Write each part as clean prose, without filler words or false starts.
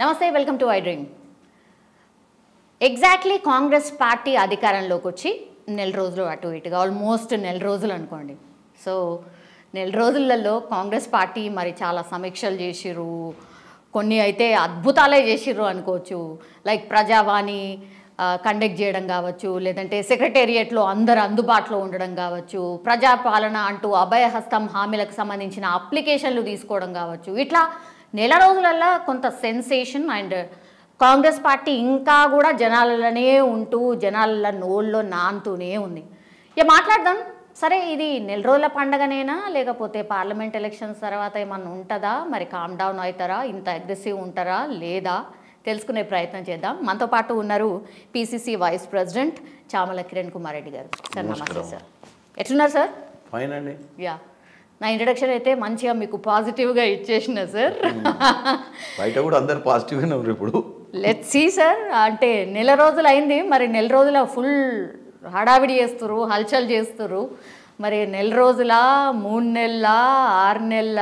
నమస్తే, welcome to I dream. Exactly Congress party అధికారంలోకి వచ్చి నెల రోజులు అటు ఇటుగా ఆల్మోస్ట్ నెల రోజులు అనుకోండి. సో నెల రోజులలో కాంగ్రెస్ పార్టీ మరి చాలా సమీక్షలు చేసిర్రు, కొన్ని అయితే అద్భుతాలే చేసిర్రు అనుకోవచ్చు. లైక్ ప్రజావాణి కండక్ట్ చేయడం కావచ్చు, లేదంటే సెక్రటేరియట్లో అందరు అందుబాటులో ఉండడం కావచ్చు, ప్రజాపాలన అంటూ అభయహస్తం హామీలకు సంబంధించిన అప్లికేషన్లు తీసుకోవడం కావచ్చు. ఇట్లా నెల రోజులల్లో కొంత సెన్సేషన్ అండ్ కాంగ్రెస్ పార్టీ ఇంకా కూడా జనాలలోనే ఉంటూ జనాల నోళ్ళలో నానుతూనే ఉంది. ఇక మాట్లాడదాం. సరే, ఇది నెల రోజుల పండగనేనా, లేకపోతే పార్లమెంట్ ఎలక్షన్స్ తర్వాత ఏమన్నా ఉంటుందా, మరి కామ్ డౌన్ అవుతారా, ఇంత అగ్రెసివ్ ఉంటారా లేదా తెలుసుకునే ప్రయత్నం చేద్దాం. మనతో పాటు ఉన్నారు PCC vice president Chamala Kiran Kumar Reddy గారు. సార్ నమస్తే సార్, ఎట్లున్నారు సార్? ఫైన్ అండి. యా, నా ఇంట్రడక్షన్ అయితే మంచిగా మీకు పాజిటివ్గా ఇచ్చేసిన సార్. బయట కూడా అందరు పాజిటివ్గానే ఉన్నారు ఇప్పుడు. లెట్స్ సీ సార్, అంటే నెల రోజులు అయింది, మరి నెల రోజుల ఫుల్ హడావిడి చేస్తున్నారు, హల్చల్ చేస్తున్నారు. మరి నెల రోజుల, 3 నెలల, 6 నెలల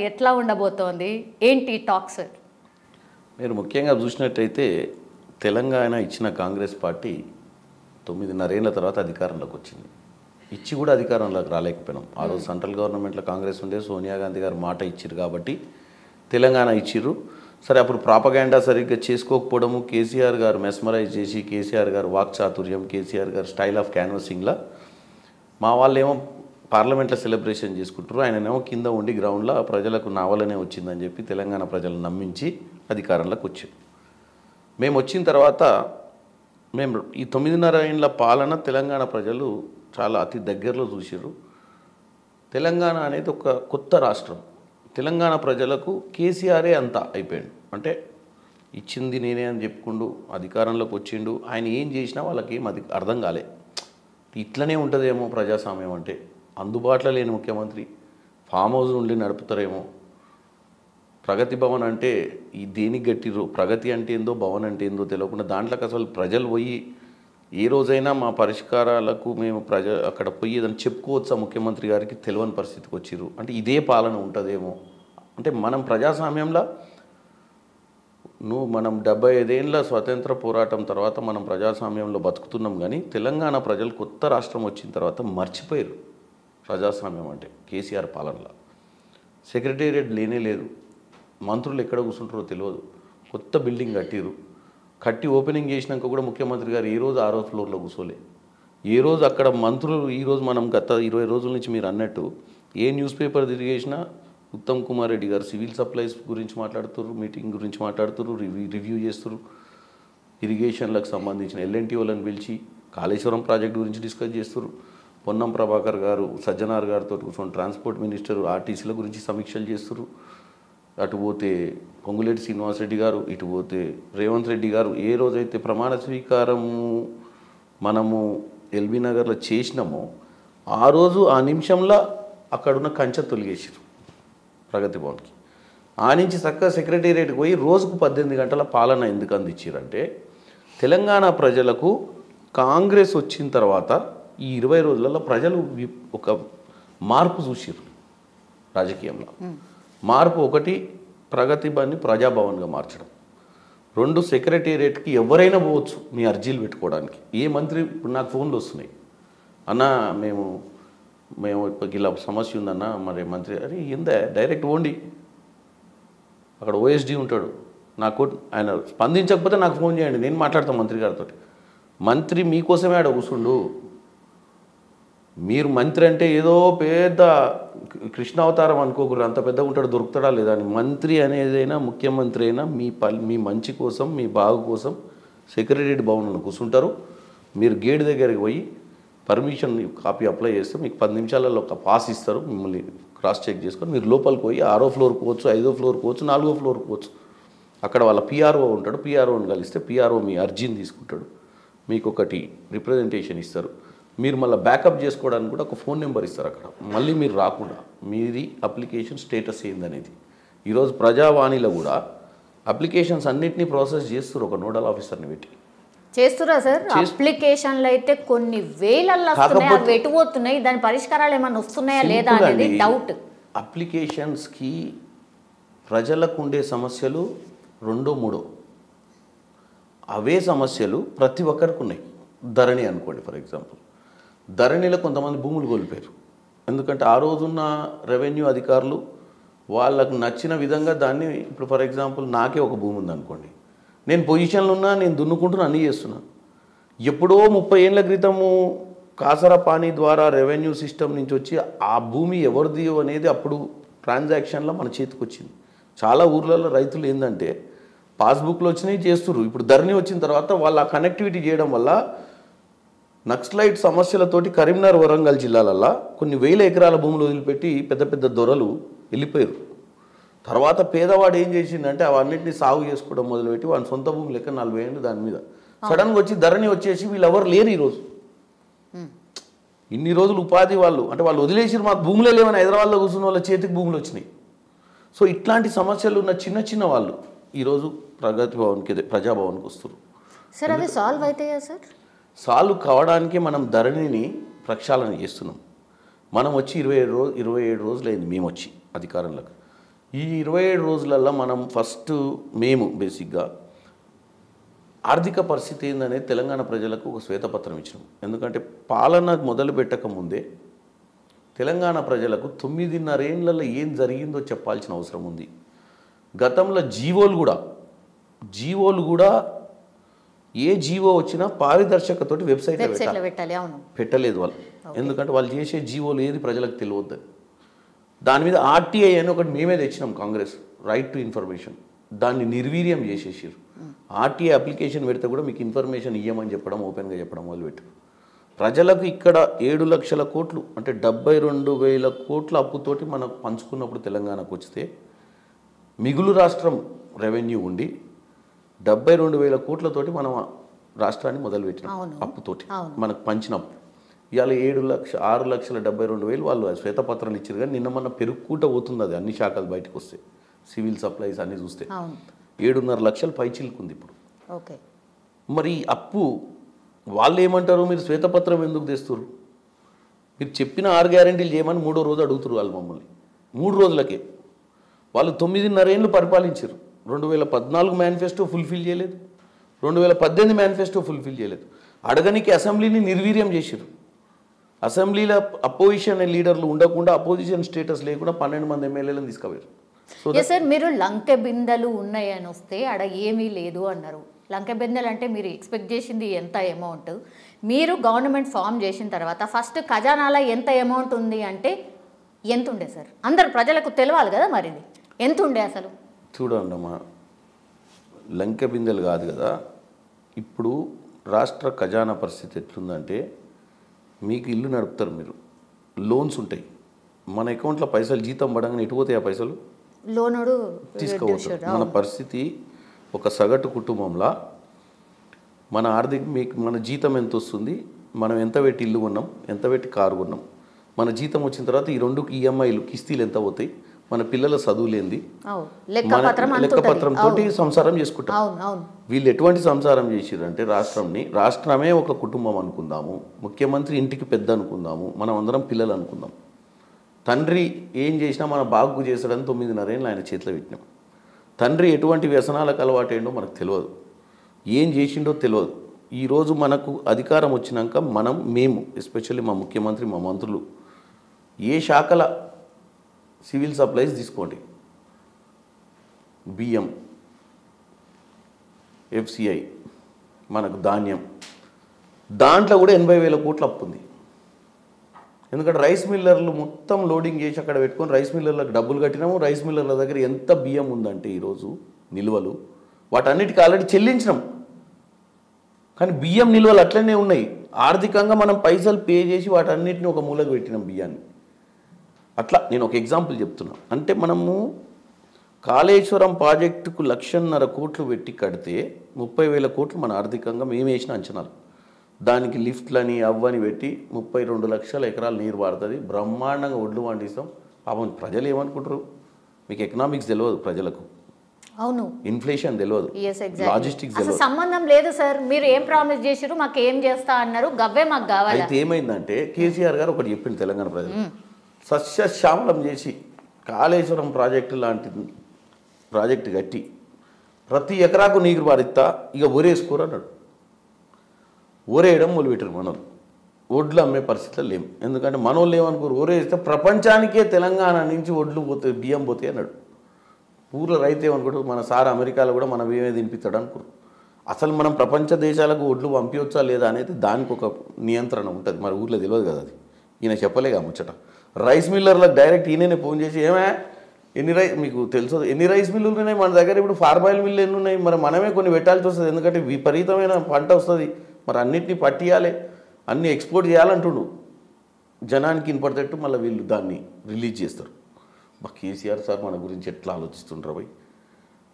ఎట్లా ఉండబోతోంది, ఏంటి టాక్ సార్? మీరు ముఖ్యంగా చూసినట్టయితే తెలంగాణ ఇచ్చిన కాంగ్రెస్ పార్టీ 9.5 ఏళ్ల తర్వాత అధికారంలోకి వచ్చింది. ఇచ్చి కూడా అధికారంలోకి రాలేకపోయినాం. ఆ రోజు సెంట్రల్ గవర్నమెంట్లో కాంగ్రెస్ ఉండే, సోనియా గాంధీ గారు మాట ఇచ్చిర్రు కాబట్టి తెలంగాణ ఇచ్చిర్రు. సరే, అప్పుడు ప్రాపగాండా సరిగ్గా చేసుకోకపోవడము, కేసీఆర్ గారు మెస్మరైజ్ చేసి, కేసీఆర్ గారు వాక్చాతుర్యం, కేసీఆర్ గారు స్టైల్ ఆఫ్ క్యాన్వసింగ్లా మా వాళ్ళు ఏమో పార్లమెంట్లో సెలబ్రేషన్ చేసుకుంటారు, ఆయననేమో కింద ఉండి గ్రౌండ్లో ప్రజలకు నా వల్లనే వచ్చిందని చెప్పి తెలంగాణ ప్రజలను నమ్మించి అధికారంలోకి వచ్చారు. మేము వచ్చిన తర్వాత మేము ఈ 9.5 ఏళ్ల పాలన తెలంగాణ ప్రజలు చాలా అతి దగ్గరలో చూసారు. తెలంగాణ అనేది ఒక కొత్త రాష్ట్రం. తెలంగాణ ప్రజలకు కేసీఆరే అంతా అయిపోయాడు. అంటే ఇచ్చింది నేనే అని చెప్పుకుంటూ అధికారంలోకి వచ్చిండు. ఆయన ఏం చేసినా వాళ్ళకి ఏం అర్థం కాలే. ఇట్లనే ఉంటుందేమో ప్రజాస్వామ్యం అంటే, అందుబాటులో లేని ముఖ్యమంత్రి, ఫామ్ హౌస్ నుండి నడుపుతారేమో. ప్రగతి భవన్ అంటే ఈ దేనికి గట్టిరు, ప్రగతి అంటే ఏందో భవన్ అంటే ఏందో తెలియకుండా దాంట్లోకి అసలు ప్రజలు పోయి ఏ రోజైనా మా పరిష్కారాలకు మేము అక్కడ పోయి ఏదైనా చెప్పుకోవచ్చా ముఖ్యమంత్రి గారికి తెలియని పరిస్థితికి వచ్చిర్రు. అంటే ఇదే పాలన ఉంటుందేమో. అంటే మనం ప్రజాస్వామ్యంలో మనం 75 ఏళ్ళ స్వతంత్ర పోరాటం తర్వాత మనం ప్రజాస్వామ్యంలో బతుకుతున్నాం. కానీ తెలంగాణ ప్రజలు కొత్త రాష్ట్రం వచ్చిన తర్వాత మర్చిపోయారు ప్రజాస్వామ్యం అంటే. కేసీఆర్ పాలనలో సెక్రటేరియట్ లేనే లేదు, మంత్రులు ఎక్కడ కూర్చుంటారో తెలియదు, కొత్త బిల్డింగ్ కట్టి ఓపెనింగ్ చేసినాక కూడా ముఖ్యమంత్రి గారు ఏ రోజు 6వ ఫ్లోర్లో కూర్చోలే. ఏ రోజు అక్కడ మంత్రులు, ఈరోజు మనం గత 20 రోజుల నుంచి మీరు అన్నట్టు ఏ న్యూస్ పేపర్ తిరిగేసినా ఉత్తమ్ కుమార్ రెడ్డి గారు సివిల్ సప్లైస్ గురించి మాట్లాడుతున్నారు, మీటింగ్ గురించి మాట్లాడుతున్నారు, రివ్యూ చేస్తున్నారు. ఇరిగేషన్లకు సంబంధించిన ఎల్ఎన్టీ వాళ్ళని పిలిచి కాళేశ్వరం ప్రాజెక్ట్ గురించి డిస్కస్ చేస్తున్నారు. పొన్నం ప్రభాకర్ గారు సజ్జనార్ గారితో కూర్చొని ట్రాన్స్పోర్ట్ మినిస్టర్ ఆర్టీసీల గురించి సమీక్షలు చేస్తున్నారు. అటు పోతే పొంగులేటి శ్రీనివాసరెడ్డి గారు, ఇటు పోతే రేవంత్ రెడ్డి గారు. ఏ రోజైతే ప్రమాణ స్వీకారము మనము ఎల్బీ నగర్లో చేసినామో ఆ రోజు ఆ నిమిషంలో అక్కడున్న కంచె తొలగేసారు ప్రగతి భవన్కి. ఆ నుంచి చక్కగా సెక్రటేరియట్కి పోయి రోజుకు 18 గంటల పాలన ఎందుకు అందించారంటే, తెలంగాణ ప్రజలకు కాంగ్రెస్ వచ్చిన తర్వాత ఈ 20 రోజులలో ప్రజలు ఒక మార్పు చూసారు రాజకీయంలో. మార్పు ఒకటి, ప్రగతి భవన్ని ప్రజాభవన్గా మార్చడం. 2, సెక్రటేరియట్కి ఎవరైనా పోవచ్చు మీ అర్జీలు పెట్టుకోవడానికి. ఏ మంత్రి, ఇప్పుడు నాకు ఫోన్లు వస్తున్నాయి, అన్న మేము ఇలా సమస్య ఉందన్న, మరి మంత్రి అరే ఏందా డైరెక్ట్ పోండి, అక్కడ ఓఎస్డీ ఉంటాడు, నాకు ఆయన స్పందించకపోతే నాకు ఫోన్ చేయండి, నేను మాట్లాడతాను మంత్రి గారితో. మంత్రి మీకోసమే ఆడ కూర్చుండు. మీరు మంత్రి అంటే ఏదో పెద్ద కృష్ణ అవతారం అనుకోకూడదు, అంత పెద్దగా ఉంటాడు, దొరుకుతాడా లేదా అని. మంత్రి అనేదైనా ముఖ్యమంత్రి అయినా మీ మంచి కోసం, మీ బాగు కోసం సెక్రటేరియట్ భవన్లో కూర్చుంటారు. మీరు గేట్ దగ్గరికి పోయి పర్మిషన్ కాపీ అప్లై చేస్తే మీకు 10 నిమిషాలలో ఒక పాస్ ఇస్తారు. మిమ్మల్ని క్రాస్ చెక్ చేసుకొని మీరు లోపలికి పోయి 6వ ఫ్లోర్ పోవచ్చు, 5వ ఫ్లోర్ పోవచ్చు, 4వ ఫ్లోర్ పోవచ్చు. అక్కడ వాళ్ళ పిఆర్ఓ ఉంటాడు. పిఆర్ఓని కలిస్తే పిఆర్ఓ మీ అర్జీని తీసుకుంటాడు, మీకు ఒకటి రిప్రజెంటేషన్ ఇస్తారు. మీరు మళ్ళీ బ్యాకప్ చేసుకోవడానికి కూడా ఒక ఫోన్ నెంబర్ ఇస్తారు అక్కడ. మళ్ళీ మీరు రాకుండా మీది అప్లికేషన్ స్టేటస్ ఏందనేది. ఈరోజు ప్రజావాణిలో కూడా అప్లికేషన్స్ అన్నింటినీ ప్రాసెస్ చేస్తారు, ఒక నోడల్ ఆఫీసర్ని పెట్టి చేస్తురా సార్. అప్లికేషన్లు అయితే కొన్ని వేలల్లో వస్తున్నాయి, అవి ఎటుపోతున్నాయి, దాని పరిష్కారాలు ఏమైనా వస్తున్నాయా లేదా అనేది డౌట్. అప్లికేషన్స్కి ప్రజలకు ఉండే సమస్యలు రెండో మూడో అవే సమస్యలు ప్రతి ఒక్కరికి ఉన్నాయి. ధరణి అనుకోండి ఫర్ ఎగ్జాంపుల్, ధరణిలో కొంతమంది భూములు కోల్పోయారు. ఎందుకంటే ఆ రోజున్న రెవెన్యూ అధికారులు వాళ్ళకు నచ్చిన విధంగా దాన్ని, ఇప్పుడు ఫర్ ఎగ్జాంపుల్ నాకే ఒక భూమి ఉంది అనుకోండి, నేను పొజిషన్లో ఉన్నా, నేను దున్నుకుంటున్నా, అన్నీ చేస్తున్నాను. ఎప్పుడో 30 ఏళ్ల క్రితము కాసరా పానీ ద్వారా రెవెన్యూ సిస్టమ్ నుంచి వచ్చి ఆ భూమి ఎవరిది అనేది అప్పుడు ట్రాన్సాక్షన్లో మన చేతికి వచ్చింది. చాలా ఊర్లలో రైతులు ఏంటంటే పాస్బుక్లు వచ్చినాయి చేస్తున్నారు. ఇప్పుడు ధరణి వచ్చిన తర్వాత వాళ్ళ కనెక్టివిటీ చేయడం వల్ల నక్సలైట్ సమస్యలతోటి కరీంనగర్, వరంగల్ జిల్లాలల్లో కొన్ని వేల ఎకరాల భూములు వదిలిపెట్టి పెద్ద పెద్ద దొరలు వెళ్ళిపోయారు. తర్వాత పేదవాడు ఏం చేసిందంటే అవన్నింటినీ సాగు చేసుకోవడం మొదలుపెట్టి వాడి సొంత భూమి లెక్క 40 ఏళ్ళు దాని మీద సడన్గా వచ్చి ధరణి వచ్చేసి వీళ్ళు ఎవరు లేరు ఈరోజు. ఇన్ని రోజులు ఉపాధి వాళ్ళు అంటే వాళ్ళు వదిలేసి మాకు భూములే లేవని హైదరాబాద్లో కూర్చున్న వాళ్ళ చేతికి భూములు వచ్చినాయి. సో ఇట్లాంటి సమస్యలు ఉన్న చిన్న చిన్న వాళ్ళు ఈరోజు ప్రగతి భవన్కి, ప్రజాభవన్కి వస్తారు. సార్ అవి సాల్వ్ అవుతాయా సార్? సాల్వ్ కావడానికి మనం ధరణిని ప్రక్షాళన చేస్తున్నాం. మనం వచ్చి 27 రోజులైంది మేము వచ్చి అధికారంలోకి. ఈ 27 రోజులలో మనం మేము బేసిక్గా ఆర్థిక పరిస్థితి ఏందనేది తెలంగాణ ప్రజలకు ఒక శ్వేతపత్రం ఇచ్చినాం. ఎందుకంటే పాలన మొదలు పెట్టక ముందే తెలంగాణ ప్రజలకు 9.5 ఏళ్లలో ఏం జరిగిందో చెప్పాల్సిన అవసరం ఉంది. గతంలో జీవోలు కూడా ఏ జీవో వచ్చినా పారదర్శకతోటి వెబ్సైట్లో పెట్టలేదు వాళ్ళు. ఎందుకంటే వాళ్ళు చేసే జీవోలు ఏది ప్రజలకు తెలియద్దు. దాని మీద ఆర్టీఐ అని ఒకటి మేమే తెచ్చినాం, కాంగ్రెస్, రైట్ టు ఇన్ఫర్మేషన్. దాన్ని నిర్వీర్యం చేసేసారు. ఆర్టీఐ అప్లికేషన్ పెడితే కూడా మీకు ఇన్ఫర్మేషన్ ఇవ్వమని చెప్పడం, ఓపెన్గా చెప్పడం మొదలుపెట్టారు. ప్రజలకు ఇక్కడ 7 లక్షల కోట్లు అంటే 72,000 కోట్ల అప్పుతోటి మనకు పంచుకున్నప్పుడు తెలంగాణకు వస్తే మిగులు రాష్ట్రం రెవెన్యూ ఉండి 72,000 కోట్లతోటి మనం రాష్ట్రాన్ని మొదలుపెట్టినాం అప్పుతోటి మనకు పంచిన అప్పు. ఇవాళ 6,72,000 వాళ్ళు శ్వేతపత్రాలు ఇచ్చారు. కానీ నిన్న మన పెరుగుకుంటూ పోతుంది అది, అన్ని శాఖలు బయటకు వస్తే సివిల్ సప్లైస్ అన్నీ చూస్తే 7.5 లక్షలు పైచిలుకుంది ఇప్పుడు. మరి అప్పు వాళ్ళు ఏమంటారు, మీరు శ్వేతపత్రం ఎందుకు తెస్తారు, మీరు చెప్పిన 6 గ్యారెంటీలు చేయమని 3వ రోజు అడుగుతారు వాళ్ళు మమ్మల్ని. 3 రోజులకే వాళ్ళు 9.5 ఏళ్ళు పరిపాలించారు. 2014 మేనిఫెస్టో ఫుల్ఫిల్ చేయలేదు, 2018 మేనిఫెస్టో ఫుల్ఫిల్ చేయలేదు. అడగనికి అసెంబ్లీని నిర్వీర్యం చేశారు. అసెంబ్లీలో అపోజిషన్ లీడర్లు ఉండకుండా, అపోజిషన్ స్టేటస్ లేకుండా 12 మంది ఎమ్మెల్యేలను తీసుకుపోయారు. సార్ మీరు లంకె బిందెలు ఉన్నాయని వస్తే ఆడ ఏమీ లేదు అన్నారు. లంకె బిందెలు అంటే మీరు ఎక్స్పెక్ట్ చేసింది ఎంత అమౌంట్? మీరు గవర్నమెంట్ ఫామ్ చేసిన తర్వాత ఫస్ట్ ఖజానాలో ఎంత అమౌంట్ ఉంది అంటే ఎంత ఉండే సార్? అందరు ప్రజలకు తెలియాలి కదా, మరి ఇది ఎంత ఉండే అసలు? చూడండి అమ్మా, లంకె బిందెలు కాదు కదా. ఇప్పుడు రాష్ట్ర ఖజానా పరిస్థితి ఎట్లుందంటే, మీకు ఇల్లు నడుపుతారు, మీరు లోన్స్ ఉంటాయి, మన అకౌంట్లో పైసలు జీతం పడంగానే ఎటు పోతాయి ఆ పైసలు? లోనుడు తీసుకోవచ్చు. మన పరిస్థితి ఒక సగటు కుటుంబంలో మన మన జీతం ఎంత వస్తుంది, మనం ఎంత పెట్టి ఇల్లు కొన్నాం, ఎంత పెట్టి కారు కొన్నాం, మన జీతం వచ్చిన తర్వాత ఈ 2 ఈఎంఐలు కిస్తీలు ఎంత పోతాయి, మన పిల్లల చదువులేంది, లెక్కపత్రంతో సంసారం చేసుకుంటాం. వీళ్ళు ఎటువంటి సంసారం చేసిరంటే రాష్ట్రమే ఒక కుటుంబం అనుకుందాము, ముఖ్యమంత్రి ఇంటికి పెద్ద అనుకుందాము, మనం అందరం పిల్లలు అనుకుందాం. తండ్రి ఏం చేసినా మన బాగు చేశాడని 9.5 ఏళ్ళు ఆయన చేతిలో పెట్టినాం. తండ్రి ఎటువంటి వ్యసనాలకు అలవాటు ఏంటో మనకు తెలియదు, ఏం చేసిండో తెలియదు. ఈరోజు మనకు అధికారం వచ్చినాక మేము ఎస్పెషల్లీ మా ముఖ్యమంత్రి, మా మంత్రులు ఏ శాఖల సివిల్ సప్లైస్ తీసుకోండి, బియ్యం, ఎఫ్సిఐ, మనకు ధాన్యం, దాంట్లో కూడా 80,000 కోట్ల అప్పు ఉంది. ఎందుకంటే రైస్ మిల్లర్లు మొత్తం లోడింగ్ చేసి అక్కడ పెట్టుకొని రైస్ మిల్లర్లకు డబ్బులు కట్టినాము. రైస్ మిల్లర్ల దగ్గర ఎంత బియ్యం ఉందంటే ఈరోజు నిల్వలు, వాటన్నిటికీ ఆల్రెడీ చెల్లించినాం. కానీ బియ్యం నిల్వలు అట్లనే ఉన్నాయి. ఆర్థికంగా మనం పైసలు పే చేసి వాటన్నిటిని ఒక మూలకు పెట్టినాం బియ్యాన్ని. అట్లా నేను ఒక ఎగ్జాంపుల్ చెప్తున్నా. అంటే మనము కాళేశ్వరం ప్రాజెక్టుకు 1,50,000 కోట్లు పెట్టి కడితే 30,000 కోట్లు మన ఆర్థికంగా మేము వేసిన అంచనాలు. దానికి లిఫ్ట్లని అవ్వని పెట్టి 32 లక్షల ఎకరాలు నీరు వాడుతుంది, బ్రహ్మాండంగా ఒడ్లు పండిస్తాం. పాపం ప్రజలు ఏమనుకుంటారు, మీకు ఎకనామిక్స్ తెలియదు ప్రజలకు, అవును, ఇన్ఫ్లేషన్ తెలియదు, లాజిస్టిక్స్ తెలియదు, సంబంధం లేదు సార్. మీరు ఏం ప్రామిస్ చేశారు, మాకు ఏం చేస్తా అన్నారు, గవ్వే మాకు కావాలి. అయితే ఏమైందంటే కేసీఆర్ గారు ఒకటి చెప్పింది తెలంగాణ ప్రజలు, సస్యశ్యామలం చేసి కాళేశ్వరం ప్రాజెక్టు లాంటి ప్రాజెక్టు కట్టి ప్రతి ఎకరాకు నీరు పారిస్తా, ఇక ఒరేసుకోరు అన్నాడు. ఒరేయడం మొదలుపెట్టారు మనోళ్ళు. ఒడ్లు అమ్మే పరిస్థితులు లేవు. ఎందుకంటే మనోళ్ళు ఏమనుకోరు, ఒరేస్తే ప్రపంచానికే తెలంగాణ నుంచి ఒడ్లు పోతాయి, బియ్యం పోతాయి అన్నాడు. ఊర్లో రైతు ఏమనుకోడు, మన సార్ అమెరికాలో కూడా మనం ఏమే తినిపిస్తాడు అనుకోరు. అసలు మనం ప్రపంచ దేశాలకు ఒడ్లు పంపించవచ్చా లేదా అనేది దానికి ఒక నియంత్రణ ఉంటుంది. మరి ఊర్లో తెలియదు కదా, అది ఈయన చెప్పలేగా ముచ్చట. రైస్ మిల్లర్లకు డైరెక్ట్ ఈయననే ఫోన్ చేసి, ఏమే మీకు తెలుసు ఎన్ని రైస్ మిల్లులు ఉన్నాయి మన దగ్గర, ఇప్పుడు ఫార్మాయిల్ మిల్లు ఎన్ని ఉన్నాయి, మరి మనమే కొన్ని పెట్టాల్సి వస్తుంది, ఎందుకంటే విపరీతమైన పంట వస్తుంది, మరి అన్నిటినీ పట్టియాలి, అన్నీ ఎక్స్పోర్ట్ చేయాలంటుండు. జనానికి ఇన్పడతట్టు మళ్ళీ వీళ్ళు దాన్ని రిలీజ్ చేస్తారు. కేసీఆర్ సార్ మన గురించి ఎట్లా ఆలోచిస్తుంటారు భయ్.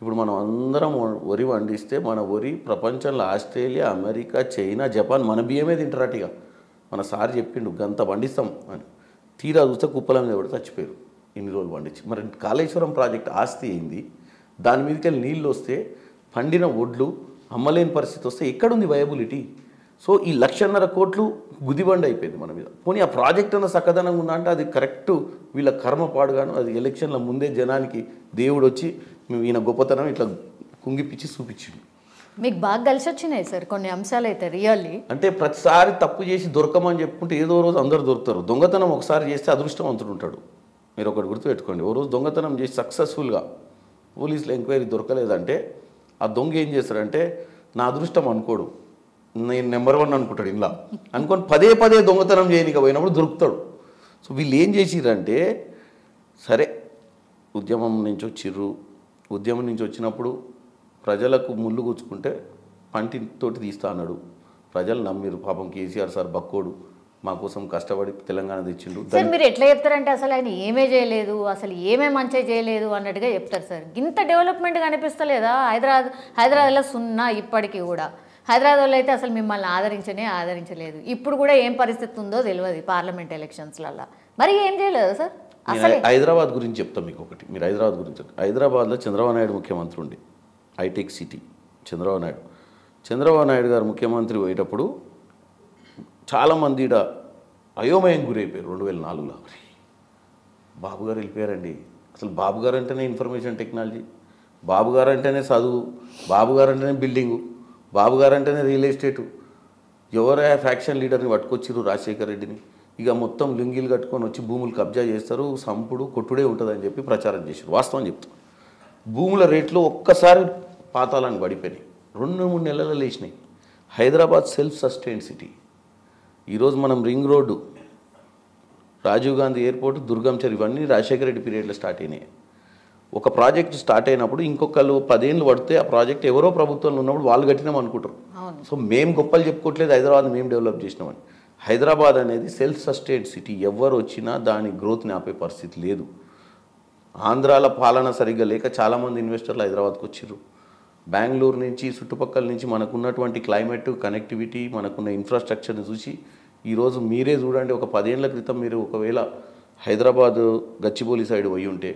ఇప్పుడు మనం అందరం వరి వండిస్తే మన వరి ప్రపంచంలో ఆస్ట్రేలియా, అమెరికా, చైనా, జపాన్ మన బియ్యమే తింటారటిగా. మన సార్ చెప్పిండు గంత పండిస్తాం అని. తీరా చూస్తే కుప్పల మీద కూడా చచ్చిపోయారు ఇన్ని రోజులు పండించి. మరి కాళేశ్వరం ప్రాజెక్ట్ ఆస్తి అయింది, దాని మీదకి నీళ్ళు వస్తే పండిన ఒడ్లు అమ్మలేని పరిస్థితి వస్తే ఎక్కడుంది వయబిలిటీ? సో ఈ 1,50,000 కోట్లు గుదిబండి అయిపోయింది మన మీద. పోనీ ఆ ప్రాజెక్ట్ అన్న సక్కదనంగా ఉందా అంటే అది కరెక్ట్ వీళ్ళ కర్మపాడుగాను. అది ఎలక్షన్ల ముందే జనానికి దేవుడు వచ్చి ఈయన గొప్పతనం ఇట్లా కుంగిపిచ్చి చూపించింది. మీకు బాగా కలిసి వచ్చినాయి సార్ కొన్ని అంశాలు అయితే రియల్లీ. అంటే ప్రతిసారి తప్పు చేసి దొరకమని చెప్పుకుంటే ఏదో రోజు అందరు దొరుకుతారు. దొంగతనం ఒకసారి చేస్తే అదృష్టవంతుడు ఉంటాడు. మీరు ఒకటి గుర్తుపెట్టుకోండి, ఓ రోజు దొంగతనం చేసి సక్సెస్ఫుల్గా పోలీసులు ఎంక్వైరీ దొరకలేదంటే ఆ దొంగ ఏం చేస్తాడంటే నా అదృష్టం అనుకోడు, నేను నెంబర్ 1 అనుకుంటాడు ఇలా అనుకొని పదే పదే దొంగతనం చేయనిక పోయినప్పుడు దొరుకుతాడు. సో వీళ్ళు ఏం చేసిర్రంటే, సరే ఉద్యమం నుంచి వచ్చిర్రు, ఉద్యమం నుంచి వచ్చినప్పుడు ప్రజలకు ముళ్ళు గుచ్చుకుంటే పంటితోటి తీస్తా అన్నాడు. ప్రజలు నమ్మిరు. పాపం కేసీఆర్ సార్ బక్కోడు, మా కోసం కష్టపడి తెలంగాణ తెచ్చిండు. సార్ మీరు ఎట్లా చెప్తారంటే అసలు ఆయన ఏమే చేయలేదు, అసలు ఏమే మంచిగా చేయలేదు అన్నట్టుగా చెప్తారు సార్. ఇంత డెవలప్మెంట్ కనిపిస్తలేదా హైదరాబాద్లో? సున్నా ఇప్పటికీ కూడా. హైదరాబాద్లో అయితే అసలు మిమ్మల్ని ఆదరించలేదు. ఇప్పుడు కూడా ఏం పరిస్థితి ఉందో తెలియదు పార్లమెంట్ ఎలక్షన్స్లలో. మరి ఏం చేయలేదు సార్ అసలు. హైదరాబాద్ గురించి చెప్తాం మీకు ఒకటి. మీరు హైదరాబాద్ గురించి, హైదరాబాద్లో చంద్రబాబు నాయుడు ముఖ్యమంత్రి ఉండి, హైటెక్ సిటీ చంద్రబాబు నాయుడు గారు ముఖ్యమంత్రి పోయేటప్పుడు చాలామంది ఇక్కడ అయోమయం గురైపోయారు. 2004లో బాబు గారు వెళ్ళిపోయారండి. అసలు బాబు గారు అంటేనే ఇన్ఫర్మేషన్ టెక్నాలజీ, బాబు గారు అంటేనే చదువు, బాబు గారు అంటేనే బిల్డింగు, బాబు గారు అంటేనే రియల్ ఎస్టేటు. ఎవరే ఫ్యాక్షన్ లీడర్ని పట్టుకొచ్చిర్రు రాజశేఖర్ రెడ్డిని. ఇక మొత్తం లుంగీలు కట్టుకొని వచ్చి భూములు కబ్జా చేస్తారు, సంపుడు కొట్టుడే ఉంటుందని చెప్పి ప్రచారం చేశారు. వాస్తవం చెప్తాం, భూముల రేట్లు ఒక్కసారి పాతాళానికి పడిపోయినాయి. 2-3 నెలలు లేచినాయి. Hyderabad self sustained city. ఈరోజు మనం ring road, Rajiv Gandhi airport, దుర్గంచర్ ఇవన్నీ రాజశేఖర రెడ్డి పీరియడ్లో స్టార్ట్ అయినాయి. ఒక ప్రాజెక్ట్ స్టార్ట్ అయినప్పుడు ఇంకొకళ్ళు 10 ఏళ్ళు పడితే ఆ ప్రాజెక్ట్ ఎవరో ప్రభుత్వంలో ఉన్నప్పుడు వాళ్ళు కట్టినాం అనుకుంటారు. సో మేము గొప్పలు చెప్పుకోవట్లేదు హైదరాబాద్ మేము డెవలప్ చేసినామని. హైదరాబాద్ అనేది సెల్ఫ్ సస్టైన్డ్ సిటీ. ఎవరు వచ్చినా దాని గ్రోత్ని ఆపే పరిస్థితి లేదు. ఆంధ్రాల పాలన సరిగ్గా లేక చాలామంది ఇన్వెస్టర్లు హైదరాబాద్కి వచ్చారు. బెంగళూరు నుంచి చుట్టుపక్కల నుంచి మనకున్నటువంటి క్లైమేట్, కనెక్టివిటీ, మనకున్న ఇన్ఫ్రాస్ట్రక్చర్ని చూసి ఈరోజు మీరే చూడండి, ఒక 10 ఏళ్ల క్రితం మీరు ఒకవేళ హైదరాబాద్ గచ్చిబౌలి సైడ్ పోయి ఉంటే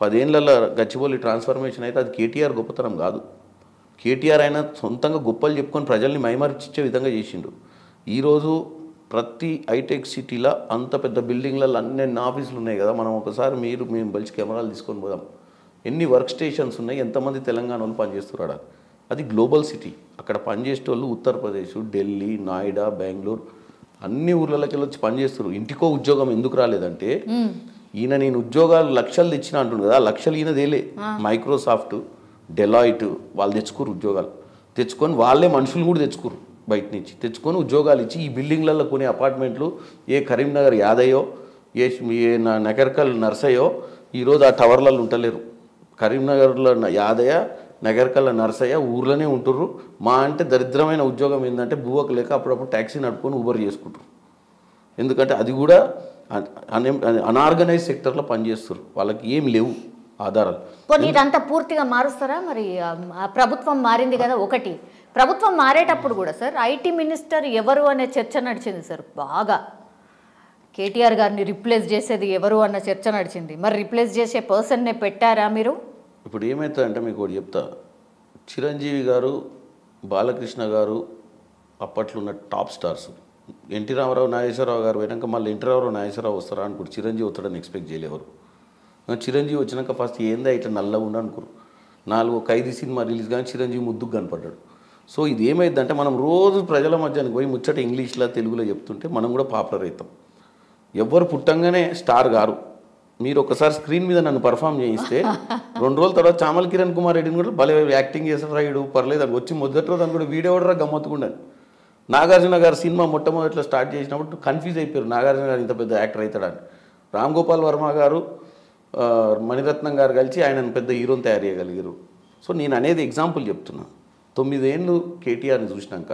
10 ఏళ్ళ గచ్చిబౌలి ట్రాన్స్ఫర్మేషన్ అయితే అది కేటీఆర్ గొప్పతనం కాదు. కేటీఆర్ అయినా సొంతంగా గొప్పలు చెప్పుకొని ప్రజల్ని మైమరిచే విధంగా చేసిండు. ఈరోజు ప్రతి హైటెక్ సిటీలో అంత పెద్ద బిల్డింగ్లలో అన్ని ఆఫీసులు ఉన్నాయి కదా. మనం ఒకసారి మేము బలిచి కెమెరాలు తీసుకొని పోదాం. ఎన్ని వర్క్ స్టేషన్స్ ఉన్నాయి, ఎంతమంది తెలంగాణ వాళ్ళు పనిచేస్తున్నాడు. అది గ్లోబల్ సిటీ. అక్కడ పనిచేసే వాళ్ళు ఉత్తరప్రదేశ్, ఢిల్లీ, నోయిడా, బెంగళూరు అన్ని ఊర్లకి వచ్చి పనిచేస్తారు. ఇంటికో ఉద్యోగం ఎందుకు రాలేదంటే ఈయన నేను ఉద్యోగాలు లక్షలు తెచ్చిన అంటుంది కదా, లక్షలు ఈయన తేలే. మైక్రోసాఫ్ట్, డెలాయిట్ వాళ్ళు తెచ్చుకోరు ఉద్యోగాలు. తెచ్చుకొని వాళ్ళే మనుషులు కూడా తెచ్చుకోరు, బయట నుంచి తెచ్చుకొని ఉద్యోగాలు ఇచ్చి ఈ బిల్డింగ్లలో కొనే అపార్ట్మెంట్లు ఏ కరీంనగర్ యాదయ్యో ఏ నగర్కల్ నర్సయ్యో ఈరోజు ఆ టవర్లలో ఉంటలేరు. కరీంనగర్లో యాదయ్య, నగర్కల్ నర్సయ్య ఊర్లోనే ఉంటుర్రు. మా అంటే దరిద్రమైన ఉద్యోగం ఏంటంటే భూవకు లేక అప్పుడప్పుడు ట్యాక్సీ నడుపుకొని ఊబర్ చేసుకుంటారు. ఎందుకంటే అది కూడా అనార్గనైజ్ సెక్టర్లో పనిచేస్తారు. వాళ్ళకి ఏం లేవు ఆధారాలు. పోనీ ఇదంతా పూర్తిగా మారుస్తారా? మరి ప్రభుత్వం మారింది కదా. ఒకటి ప్రభుత్వం మారేటప్పుడు కూడా సార్ ఐటీ మినిస్టర్ ఎవరు అనే చర్చ నడిచింది సార్ బాగా. కేటీఆర్ గారిని రిప్లేస్ చేసేది ఎవరు అన్న చర్చ నడిచింది. మరి రిప్లేస్ చేసే పర్సన్నే పెట్టారా మీరు? ఇప్పుడు ఏమవుతుందంటే మీకు ఒకటి చెప్తా, చిరంజీవి గారు, బాలకృష్ణ గారు అప్పట్లో ఉన్న top stars. NT Ramarao, Nageswararao గారు పోయినాక మళ్ళీ ఎన్టీ రామారావు, నాగేశ్వరరావు వస్తారా అనుకోరు. చిరంజీవి వస్తాడని ఎక్స్పెక్ట్ చేయలేవారు. చిరంజీవి వచ్చినాక ఫస్ట్ ఏందా ఇట్లా నల్లగా ఉండ అనుకోరు. 4 ఖైదీ సినిమా రిలీజ్ కానీ చిరంజీవి ముద్దుకు కనపడ్డాడు. సో ఇది ఏమైందంటే మనం రోజు ప్రజల మధ్యానికి పోయి ముచ్చట ఇంగ్లీష్లో తెలుగులో చెప్తుంటే మనం కూడా పాపులర్ అవుతాం. ఎవ్వరు పుట్టంగానే స్టార్ గారు. మీరు ఒకసారి స్క్రీన్ మీద నన్ను పర్ఫామ్ చేయిస్తే 2 రోజుల తర్వాత చామల కిరణ్ కుమార్ రెడ్డిని కూడా భలే యాక్టింగ్ చేస్తారు రాయుడు పర్లేదు అని వచ్చి మొదటి రోజు అని కూడా వీడియో కూడా గమ్మత్తుకుండాను. నాగార్జున గారు సినిమా మొట్టమొదటిలో స్టార్ట్ చేసినప్పుడు కన్ఫ్యూజ్ అయిపోయారు, నాగార్జున గారు ఇంత పెద్ద యాక్టర్ అవుతాడని. రామ్ గోపాల్ వర్మ గారు మణిరత్నం గారు కలిసి ఆయనను పెద్ద హీరోని తయారు చేయగలిగారు. సో నేను అనేది ఎగ్జాంపుల్ చెప్తున్నా. 9 ఏళ్ళు కేటీఆర్ని చూసినాక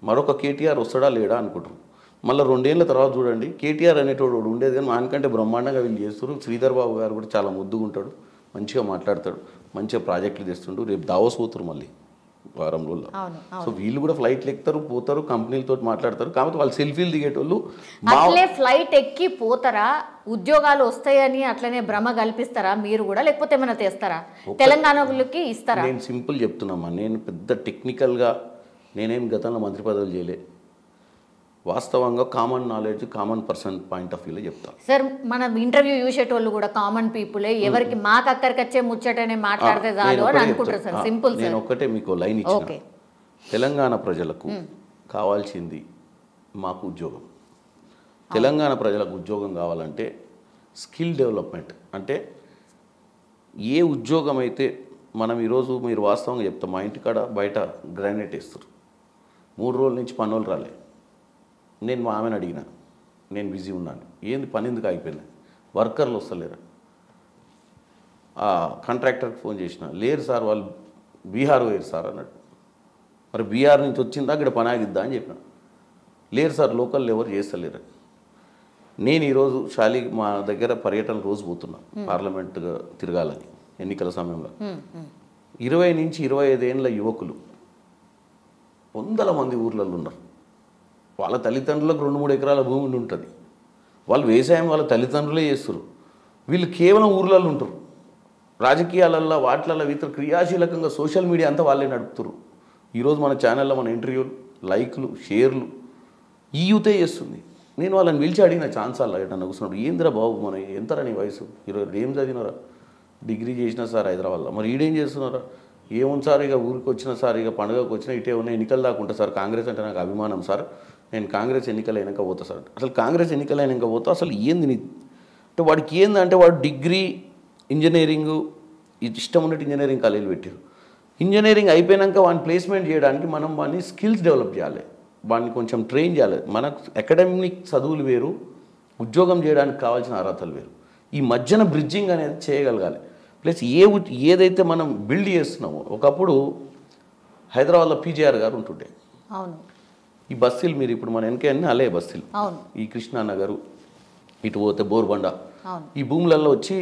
మరొక కేటీఆర్ వస్తాడా లేడా అనుకుంటారు. మళ్ళీ 2 ఏళ్ళ తర్వాత చూడండి కేటీఆర్ అనేటోడు ఉండేది కానీ ఆయనకంటే బ్రహ్మాండంగా వీళ్ళు చేస్తారు. శ్రీధర్ బాబు గారు కూడా చాలా ముద్దుగా ఉంటాడు, మంచిగా మాట్లాడతాడు, మంచిగా ప్రాజెక్టులు తెస్తుండు. రేపు దావోస్ పోతారు మళ్ళీ వారం రోజుల్లో. సో వీళ్ళు కూడా ఫ్లైట్లు ఎక్కుతారు పోతారు, కంపెనీలతో మాట్లాడతారు. కాబట్టి వాళ్ళు సెల్ఫీలు దిగేటోళ్ళు. అట్లే ఫ్లైట్ ఎక్కి పోతారా, ఉద్యోగాలు వస్తాయని అట్లనే భ్రమ కల్పిస్తారా మీరు కూడా, లేకపోతే ఏమైనా తెస్తారా తెలంగాణకి ఇస్తారా? నేను సింపుల్ చెప్తున్నామా, నేను పెద్ద టెక్నికల్గా నేనేం గతంలో మంత్రి పదవులు చేయలే. వాస్తవంగా common knowledge common person point of వ్యూలో చెప్తాను సార్. మనం ఇంటర్వ్యూ చూసేటోళ్ళు కూడా కామన్ పీపులే, ఎవరికి మాకు అక్కడికి వచ్చే ముచ్చటనే మాట్లాడితే చాలు అని అనుకుంటారు సార్. సింపుల్. నేను ఒక్కటే మీకు లైన్ ఇచ్చిన, తెలంగాణ ప్రజలకు కావాల్సింది మాకు ఉద్యోగం. తెలంగాణ ప్రజలకు ఉద్యోగం కావాలంటే స్కిల్ డెవలప్మెంట్. అంటే ఏ ఉద్యోగం అయితే మనం ఈరోజు మీరు వాస్తవంగా చెప్తాం, మా ఇంటికాడ బయట గ్రానైట్ వేస్తారు, 3 రోజుల నుంచి పనులు రాలే. నేను మా ఆమెను అడిగిన, నేను బిజీ ఉన్నాను, ఏంది పని ఎందుకు అయిపోయింది, వర్కర్లు వస్తలేరు. కాంట్రాక్టర్కి ఫోన్ చేసిన, లేరు సార్ వాళ్ళు బీహార్ పోయారు సార్ అన్నాడు. మరి బీహార్ నుంచి వచ్చిందా ఇక్కడ పని ఆగిద్దా అని చెప్పిన. లేరు సార్ లోకల్ ఎవరు చేస్తలేరు. నేను ఈరోజు మా దగ్గర పర్యటన రోజు పోతున్నా పార్లమెంట్గా తిరగాలని ఎన్నికల సమయంలో. 20 నుంచి 25 ఏళ్ళ యువకులు 100 మంది ఊర్లలో ఉన్నారు. వాళ్ళ తల్లిదండ్రులకు 2-3 ఎకరాల భూమి ఉంటుంది. వాళ్ళు వ్యవసాయం వాళ్ళ తల్లిదండ్రులే చేస్తారు. వీళ్ళు కేవలం ఊర్లలో ఉంటారు. రాజకీయాలల్లో వాటిలలో ఇతర క్రియాశీలకంగా సోషల్ మీడియా అంతా వాళ్ళే నడుపుతారు. ఈరోజు మన ఛానల్లో మన ఇంటర్వ్యూలు, లైక్లు, షేర్లు ఈ యూతే చేస్తుంది. నేను వాళ్ళని పిలిచి అడిగిన ఛాన్సాల్లో ఎటన్నా కూర్చున్నాడు, ఏందిరా బాబు మన ఎంతరా నీ వయసు, 20 ఏం చదివినారా, డిగ్రీ చేసినా సార్ హైదరాబాద్లో, మరి ఈడేం చేస్తున్నారా, ఏముంది సార్ ఇక ఊరికి వచ్చిన సార్, ఇక పండుగకు వచ్చినా ఇటే ఉన్న ఎన్నికలు దాకా ఉంటా సార్, కాంగ్రెస్ అంటే నాకు అభిమానం సార్, నేను కాంగ్రెస్ ఎన్నికలు అయినాక పోతా సార్. అసలు కాంగ్రెస్ ఎన్నికలు అయినాక పోతా అసలు ఏంది నీ అంటే వాడికి ఏందంటే వాడు డిగ్రీ ఇంజనీరింగు ఇష్టం ఉన్నట్టు ఇంజనీరింగ్ కాలేజీలు పెట్టారు. ఇంజనీరింగ్ అయిపోయాక వాడిని ప్లేస్మెంట్ చేయడానికి మనం వాడిని స్కిల్స్ డెవలప్ చేయాలి, వాడిని కొంచెం ట్రైన్ చేయాలి. మనకు అకాడమిక్ చదువులు వేరు, ఉద్యోగం చేయడానికి కావాల్సిన అర్హతలు వేరు. ఈ మధ్యన బ్రిడ్జింగ్ అనేది చేయగలగాలి. ప్లస్ ఏదైతే మనం బిల్డ్ చేస్తున్నామో, ఒకప్పుడు హైదరాబాద్లో పీజీఆర్ గారు ఉంటుండే. అవును. ఈ బస్తీలు మీరు ఇప్పుడు మన వెనకన్నీ అలే బస్తీలు, ఈ కృష్ణానగరు ఇటు పోతే బోర్బండ, ఈ భూములలో వచ్చి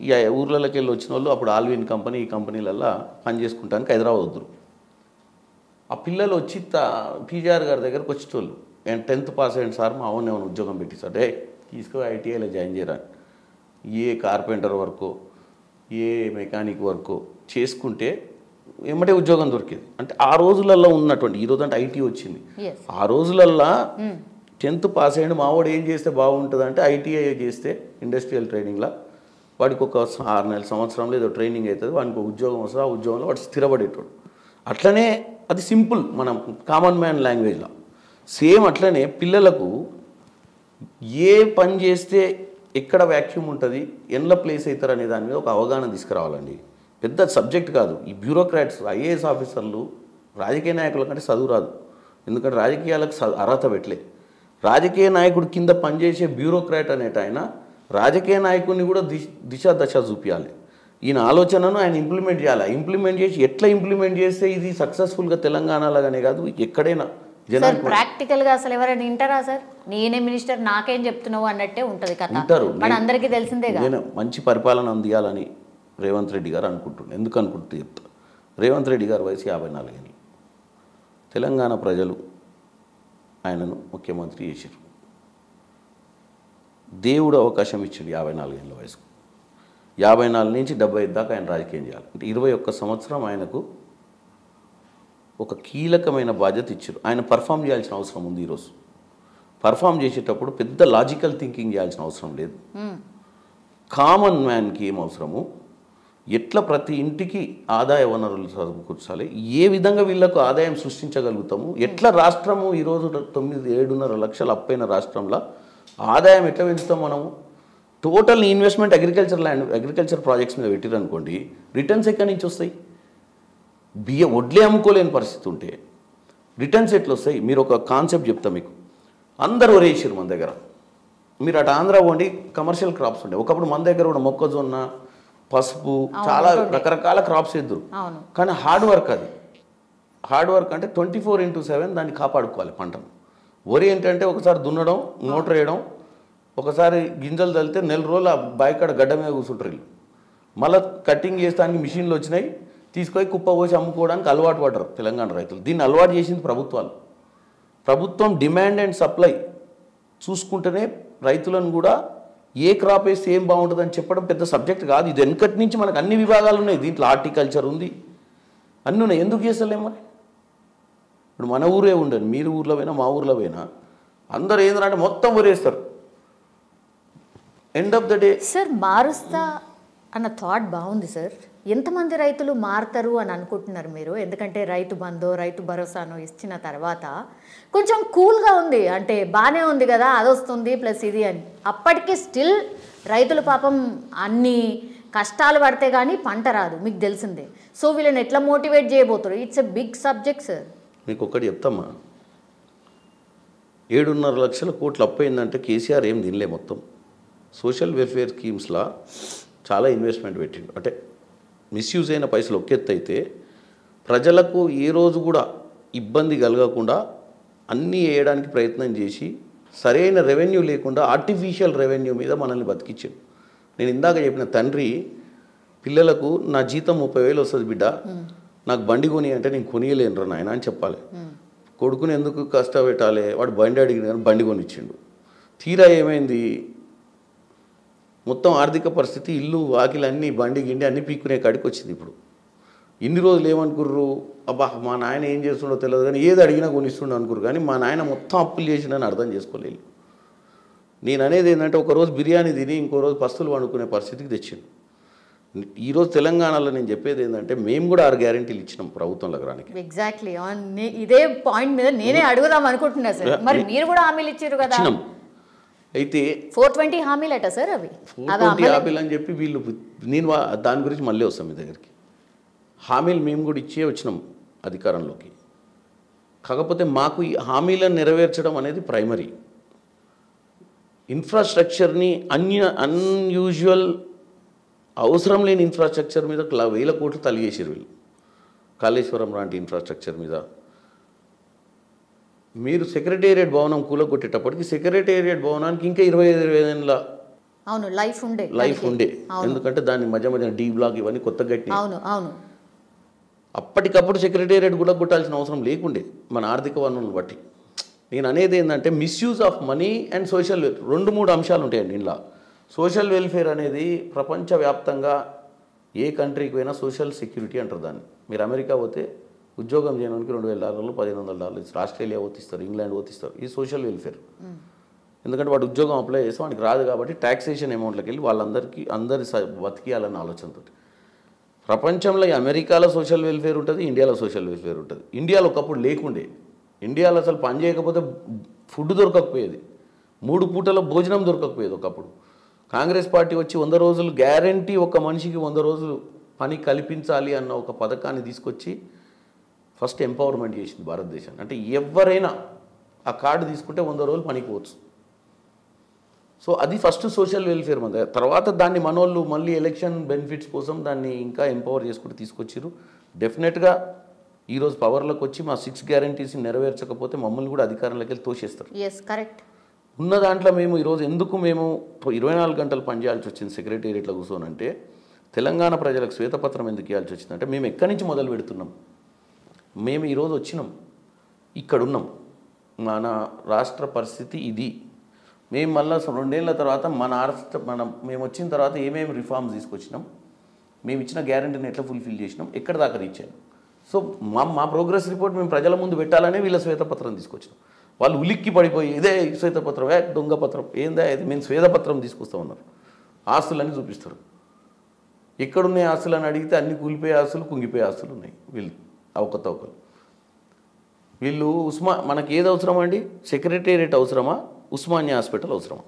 ఈ ఊర్లలోకి వెళ్ళి వచ్చిన వాళ్ళు అప్పుడు ఆల్విన్ కంపెనీ ఈ కంపెనీలల్లో పని చేసుకుంటానికి హైదరాబాద్ వద్దురు. ఆ పిల్లలు వచ్చి పీజీఆర్ గారి దగ్గరకు వచ్చేటోళ్ళు, 10th పాస్ అయ్యండి సార్ మా అవును ఏమైనా ఉద్యోగం పెట్టిస్తాడు, తీసుకో ఐటీఐలో జాయిన్ చేయరా, ఏ కార్పెంటర్ వర్కో ఏ మెకానిక్ వర్కో చేసుకుంటే ఏమంటే ఉద్యోగం దొరికేది. అంటే ఆ రోజులలో ఉన్నటువంటి, ఈరోజు అంటే ఐటీ వచ్చింది, ఆ రోజులల్లో 10th పాస్ అయ్యండి మావాడు ఏం చేస్తే బాగుంటుంది అంటే ఐటీఐ చేస్తే ఇండస్ట్రియల్ ట్రైనింగ్లో వాడికి ఒక 6 నెలల సంవత్సరంలో ఏదో ట్రైనింగ్ అవుతుంది, వాడికి ఉద్యోగం వస్తుంది, ఆ ఉద్యోగంలో వాడు స్థిరపడేటోడు. అట్లనే అది సింపుల్ మనం కామన్ మ్యాన్ లాంగ్వేజ్లో. సేమ్ అట్లనే పిల్లలకు ఏ పని చేస్తే ఎక్కడ వ్యాక్యూమ్ ఉంటుంది, ఎన్ల ప్లేస్ అవుతారు అనే దాని మీద ఒక అవగాహన తీసుకురావాలండి. పెద్ద సబ్జెక్ట్ కాదు. ఈ బ్యూరోక్రాట్స్ ఐఏఎస్ ఆఫీసర్లు రాజకీయ నాయకుల కంటే చదువు రాదు, ఎందుకంటే రాజకీయాలకు అర్హత పెట్టలే. రాజకీయ నాయకుడు కింద పనిచేసే బ్యూరోక్రాట్ అనేట ఆయన రాజకీయ నాయకుడిని కూడా దిశ దశ చూపించాలి. ఈయన ఆలోచనను ఆయన ఇంప్లిమెంట్ చేయాలి. ఇంప్లిమెంట్ చేసి ఎట్లా ఇంప్లిమెంట్ చేస్తే ఇది సక్సెస్ఫుల్గా తెలంగాణలోనే కాదు ఎక్కడైనా జనాలు ప్రాక్టికల్గా అసలు ఎవరైనా వింటారా సార్, నేనే మినిస్టర్ నాకేం చెప్తున్నావు అన్నట్టే ఉంటుంది కదా, మన అందరికీ తెలిసిందే. నేను మంచి పరిపాలన అందియాలని రేవంత్ రెడ్డి గారు అనుకుంటున్నాను. ఎందుకు అనుకుంటూ చెప్తా, రేవంత్ రెడ్డి గారు వయసు 54 ఏళ్ళు. తెలంగాణ ప్రజలు ఆయనను ముఖ్యమంత్రి చేశారు. దేవుడు అవకాశం ఇచ్చిండు 54 ఏళ్ళ వయసుకు. 54 నుంచి 75 దాకా ఆయన రాజకీయం చేయాలి. అంటే 21 సంవత్సరం ఆయనకు ఒక కీలకమైన బాధ్యత ఇచ్చారు. ఆయన పర్ఫామ్ చేయాల్సిన అవసరం ఉంది. ఈరోజు పర్ఫామ్ చేసేటప్పుడు పెద్ద లాజికల్ థింకింగ్ చేయాల్సిన అవసరం లేదు. కామన్ మ్యాన్కి ఏం అవసరము, ఎట్లా ప్రతి ఇంటికి ఆదాయ వనరులు సమకూర్చాలి, ఏ విధంగా వీళ్ళకు ఆదాయం సృష్టించగలుగుతాము, ఎట్లా రాష్ట్రము ఈరోజు 7.5 లక్షల అప్పైన రాష్ట్రంలో ఆదాయం ఎట్లా పెంచుతాం మనము. టోటల్ ఇన్వెస్ట్మెంట్ అగ్రికల్చర్ ప్రాజెక్ట్స్ మీద పెట్టిరనుకోండి, రిటర్న్స్ ఎక్కడి నుంచి వస్తాయి. వడ్లే అమ్ముకోలేని పరిస్థితి ఉంటే రిటర్న్స్ ఎట్లా వస్తాయి. మీరు ఒక కాన్సెప్ట్ చెప్తా మీకు. అందరు వరేసారు మన దగ్గర. మీరు అటు ఆంధ్ర పోండి, కమర్షియల్ క్రాప్స్ ఉండే. ఒకప్పుడు మన దగ్గర కూడా మొక్కజొన్న, పసుపు, చాలా రకరకాల క్రాప్స్ ఎద్దురు. కానీ హార్డ్ వర్క్ అది. హార్డ్ వర్క్ అంటే 24/7 దాన్ని కాపాడుకోవాలి పంటను. వరి ఏంటంటే ఒకసారి దున్నడం, మోటార్ వేయడం, ఒకసారి గింజలు తలితే నెల రోజులు ఆ బాయికాడ గడ్డ మీద కూర్చుంటారు వీళ్ళు. మళ్ళీ కటింగ్ చేస్తానికి మిషన్లు వచ్చినాయి, తీసుకొని కుప్ప పోసి అమ్ముకోవడానికి అలవాటు పడ్డారు తెలంగాణ రైతులు. దీన్ని అలవాటు చేసింది ప్రభుత్వాలు. ప్రభుత్వం డిమాండ్ అండ్ సప్లై చూసుకుంటేనే రైతులను కూడా ఏ క్రాప్ వేస్తే ఏం బాగుంటుందని చెప్పడం పెద్ద సబ్జెక్ట్ కాదు. ఇది వెనకటి నుంచి మనకు అన్ని విభాగాలు ఉన్నాయి. దీంట్లో హార్టికల్చర్ ఉంది, అన్నీ ఉన్నాయి. ఎందుకు చేస్తలేం మరి? ఇప్పుడు మన ఊరే ఉండదు, మీరు ఊర్లో పోయినా మా ఊర్లో పోయినా అందరూ ఏంటంటే మొత్తం ఊరేస్తారు. End of the day sir మారుస్తా అన్న థాట్ బాగుంది సార్. ఎంతమంది రైతులు మారుతారు అని అనుకుంటున్నారు మీరు? ఎందుకంటే రైతు బంధు, రైతు భరోసాను ఇచ్చిన తర్వాత కొంచెం కూల్గా ఉంది, అంటే బాగానే ఉంది కదా, అది వస్తుంది ప్లస్ ఇది అని. అప్పటికి స్టిల్ రైతులు పాపం అన్ని కష్టాలు పడితే కానీ పంట రాదు, మీకు తెలిసిందే. సో వీళ్ళని ఎట్లా మోటివేట్ చేయబోతారు? It's a big subject sir. మీకు ఒకటి చెప్తామా, 7.5 లక్షల కోట్లు అప్పయిందంటే కేసీఆర్ ఏం తినలే. మొత్తం సోషల్ వెల్ఫేర్ స్కీమ్స్లో చాలా ఇన్వెస్ట్మెంట్ పెట్టిండు. అంటే మిస్యూజ్ అయిన పైసలు ఒక ఎత్తు అయితే, ప్రజలకు ఏ రోజు కూడా ఇబ్బంది కలగకుండా అన్నీ వేయడానికి ప్రయత్నం చేసి సరైన రెవెన్యూ లేకుండా ఆర్టిఫిషియల్ రెవెన్యూ మీద మనల్ని బతికించాడు. నేను ఇందాక చెప్పిన తండ్రి పిల్లలకు నా జీతం 30,000 వస్తుంది బిడ్డ, నాకు బండి కొని అంటే నేను కొనియలేనురా నాయన అని చెప్పాలి. కొడుకుని ఎందుకు కష్టపెట్టాలి, వాడు బండి అడిగిన బండి కొనిచ్చిండు. తీరా ఏమైంది, మొత్తం ఆర్థిక పరిస్థితి, ఇల్లు వాకిలు అన్నీ బండి గిండి అన్నీ పీక్కునే కాడికి వచ్చింది. ఇప్పుడు ఇన్ని రోజులు ఏమనుకుర్రు, అబ్బా మా నాయన ఏం చేస్తుండో తెలియదు కానీ ఏది అడిగినా కొనిస్తుండో అనుకుర్రు. కానీ మా నాయన మొత్తం అప్పులు చేసిండని అర్థం చేసుకోలేదు. నేను అనేది ఏంటంటే, ఒకరోజు బిర్యానీ తిని ఇంకో రోజు పస్తులు వండుకునే పరిస్థితికి తెచ్చిండు. ఈరోజు తెలంగాణలో నేను చెప్పేది ఏంటంటే, మేము కూడా 6 గ్యారెంటీలు ఇచ్చినాం ప్రభుత్వంలోకి రానికి. ఎగ్జాక్ట్లీ ఇదే పాయింట్ మీద నేనే అడుగుదాం అనుకుంటున్నా సార్. మరి మీరు కూడా హామీలు ఇచ్చారు కదా. అయితే 420 హామీలట సార్ అవి. 420 హామీలు అని చెప్పి వీళ్ళు, నేను దాని గురించి మళ్ళీ వస్తాం మీ దగ్గరికి. హామీలు మేము కూడా ఇచ్చే వచ్చినాం అధికారంలోకి. కాకపోతే మాకు ఈ హామీలను నెరవేర్చడం అనేది ప్రైమరీ. ఇన్ఫ్రాస్ట్రక్చర్ని అన్యూజువల్ అవసరం లేని ఇన్ఫ్రాస్ట్రక్చర్ మీద 1,000 కోట్లు తలిగేసారు వీళ్ళు. కాళేశ్వరం లాంటి ఇన్ఫ్రాస్ట్రక్చర్ మీద. మీరు సెక్రటేరియట్ భవనం కూలగొట్టేటప్పటికి సెక్రటేరియట్ భవనానికి ఇంకా 25 ఏళ్ళ లైఫ్ ఉండే. ఎందుకంటే దాన్ని మధ్య మధ్య డీ బ్లాక్ ఇవన్నీ కొత్త గట్టి. అప్పటికప్పుడు సెక్రటేరియట్ కూడా కొట్టాల్సిన అవసరం లేకుండే మన ఆర్థిక వనరులను బట్టి. నేను అనేది ఏంటంటే, misuse of money and social welfare 2-3 అంశాలు ఉంటాయండి ఇందులో. సోషల్ వెల్ఫేర్ అనేది ప్రపంచవ్యాప్తంగా ఏ కంట్రీకి పోయినా సోషల్ సెక్యూరిటీ అంటారు దాన్ని. మీరు అమెరికా పోతే ఉద్యోగం చేయడానికి $2,000 $1,500 ఇస్తారు. ఆస్ట్రేలియా పోతిస్తారు, ఇంగ్లాండ్ పోతిస్తారు. ఇది సోషల్ వెల్ఫేర్. ఎందుకంటే వాడు ఉద్యోగం అప్లై చేస్తే వాడికి రాదు కాబట్టి ట్యాక్సేషన్ అమౌంట్లోకి వెళ్ళి వాళ్ళందరికీ బతికియాలన్న ఆలోచనతో. ప్రపంచంలో అమెరికాలో సోషల్ వెల్ఫేర్ ఉంటుంది, ఇండియాలో సోషల్ వెల్ఫేర్ ఉంటుంది. ఇండియాలో ఒకప్పుడు లేకుండే. ఇండియాలో అసలు పని చేయకపోతే ఫుడ్ దొరకకపోయేది, 3 పూటల భోజనం దొరకకపోయేది ఒకప్పుడు. కాంగ్రెస్ పార్టీ వచ్చి 100 రోజులు గ్యారంటీ, ఒక మనిషికి 100 రోజులు పని కల్పించాలి అన్న ఒక పథకాన్ని తీసుకొచ్చి ఫస్ట్ ఎంపవర్మెంట్ చేసింది భారతదేశాన్ని. అంటే ఎవరైనా ఆ కార్డు తీసుకుంటే 100 రోజులు పనికి పోవచ్చు. సో అది ఫస్ట్ సోషల్ వెల్ఫేర్ మన. తర్వాత దాన్ని మనోళ్ళు మళ్ళీ ఎలక్షన్ బెనిఫిట్స్ కోసం దాన్ని ఇంకా ఎంపవర్ చేసుకుంటూ తీసుకొచ్చారు. డెఫినెట్గా ఈరోజు పవర్లోకి వచ్చి మా 6 గ్యారంటీస్ని నెరవేర్చకపోతే మమ్మల్ని కూడా అధికారంలోకి వెళ్ళి తోసేస్తారు. కరెక్ట్. ఉన్న దాంట్లో మేము ఈరోజు ఎందుకు మేము 24 గంటలు పనిచేయాల్సి వచ్చింది సెక్రటేరియట్లో కూర్చోనంటే, తెలంగాణ ప్రజలకు శ్వేతపత్రం ఎందుకు ఇవ్వాల్సి వచ్చిందంటే, మేము ఎక్కడి నుంచి మొదలు పెడుతున్నాం, మేము ఈరోజు వచ్చినాం, ఇక్కడున్నాం, మన రాష్ట్ర పరిస్థితి ఇది. మేము మళ్ళీ 2 ఏళ్ల తర్వాత మేము వచ్చిన తర్వాత ఏమేమి రిఫార్మ్స్ తీసుకొచ్చినాం, మేము ఇచ్చిన గ్యారెంటీని ఎట్లా ఫుల్ఫిల్ చేసినాం, ఎక్కడ దాకా రీచ్ అయ్యాం. సో మా ప్రోగ్రెస్ రిపోర్ట్ మేము ప్రజల ముందు పెట్టాలనే వీళ్ళ శ్వేతపత్రం తీసుకొచ్చినాం. వాళ్ళు ఉలిక్కి పడిపోయి ఇదే శ్వేతపత్రం, దొంగ పత్రం ఏందా ఇది, మేము శ్వేతపత్రం తీసుకొస్తా ఉన్నారు, ఆస్తులన్నీ చూపిస్తారు. ఎక్కడున్నాయి ఆస్తులు అని అడిగితే అన్ని కూలిపోయే ఆస్తులు కుంగిపోయే ఆస్తులు ఉన్నాయి వీళ్ళు అవకతవకలు. వీళ్ళు మనకి ఏది అవసరం అండి? సెక్రటేరియట్ అవసరమా, ఉస్మానియా హాస్పిటల్ అవసరమా?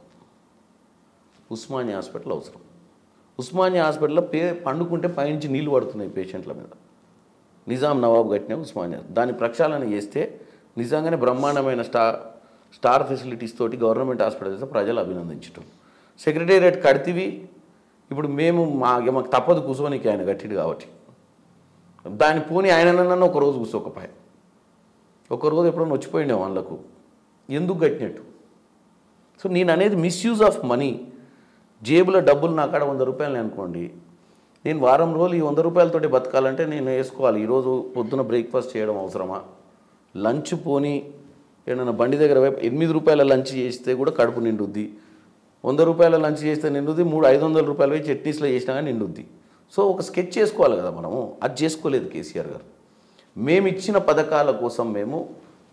ఉస్మానియా హాస్పిటల్ అవసరం. ఉస్మానియా హాస్పిటల్లో పండుకుంటే పైనుంచి నీళ్లు పడుతున్నాయి పేషెంట్ల మీద. నిజాం నవాబు కట్టిన ఉస్మానియా దాన్ని ప్రక్షాళన చేస్తే నిజంగానే బ్రహ్మాండమైన స్టార్ ఫెసిలిటీస్ తోటి గవర్నమెంట్ హాస్పిటల్ చేస్తే ప్రజలు అభినందించటం. సెక్రటేరియట్ కడితివి, ఇప్పుడు మాకు తప్పదు కూర్చోనికి, ఆయన కట్టిడు కాబట్టి దాన్ని పోనీ ఆయననన్నా ఒకరోజు కూర్చోకపోయా, ఒకరోజు ఎప్పుడైనా వచ్చిపోయిండే వాళ్ళకు ఎందుకు కట్టినట్టు. సో నేను అనేది మిస్యూజ్ ఆఫ్ మనీ. జేబులో డబ్బులు నా కాడ 100 రూపాయలు అనుకోండి, నేను వారం రోజులు ఈ 100 రూపాయలతోటి బతకాలంటే నేను వేసుకోవాలి. ఈరోజు పొద్దున బ్రేక్ఫాస్ట్ చేయడం అవసరమా? లంచ్ పోనీ ఏదైనా బండి దగ్గర 8 రూపాయల లంచ్ చేస్తే కూడా కడుపు నిండుద్ది, 100 రూపాయల లంచ్ చేస్తే నిండుద్ది, 500 రూపాయలు పోయి చట్నీస్లో చేసినా కానీ నిండుద్ది. సో ఒక స్కెచ్ చేసుకోవాలి కదా మనము, అది చేసుకోలేదు కేసీఆర్ గారు. మేము ఇచ్చిన పథకాల కోసం మేము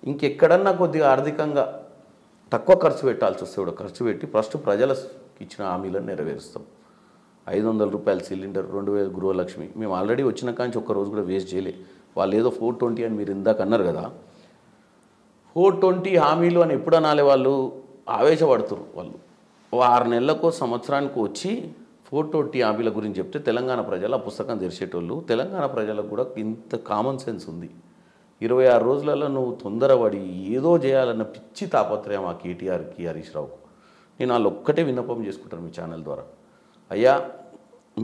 ఇంకెక్కడన్నా కొద్దిగా ఆర్థికంగా తక్కువ ఖర్చు పెట్టాల్సి వస్తే కూడా ఖర్చు పెట్టి ఫస్ట్ ప్రజలకు ఇచ్చిన హామీలను నెరవేరుస్తాం. 500 రూపాయల సిలిండర్, 2000 గృహలక్ష్మి మేము ఆల్రెడీ వచ్చిన కాంచి ఒక్కరోజు కూడా వేస్ట్ చేయలే. వాళ్ళు ఏదో 420 అని మీరు ఇందాక అన్నారు కదా, 420 హామీలు అని ఎప్పుడు అనాలి? వాళ్ళు ఆవేశపడుతున్నారు. వాళ్ళు 6 నెలలకు సంవత్సరానికి వచ్చి 420 హామీల గురించి చెప్తే తెలంగాణ ప్రజలు ఆ పుస్తకం తెరిచేటోళ్ళు. తెలంగాణ ప్రజలకు కూడా ఇంత కామన్ సెన్స్ ఉంది. 26 రోజులలో నువ్వు తొందరపడి ఏదో చేయాలన్న పిచ్చి తాపత్రయం ఆ కేటీఆర్కి, హరీష్ రావుకు. నేను వాళ్ళు ఒక్కటే విన్నపం చేసుకుంటాను మీ ఛానల్ ద్వారా, అయ్యా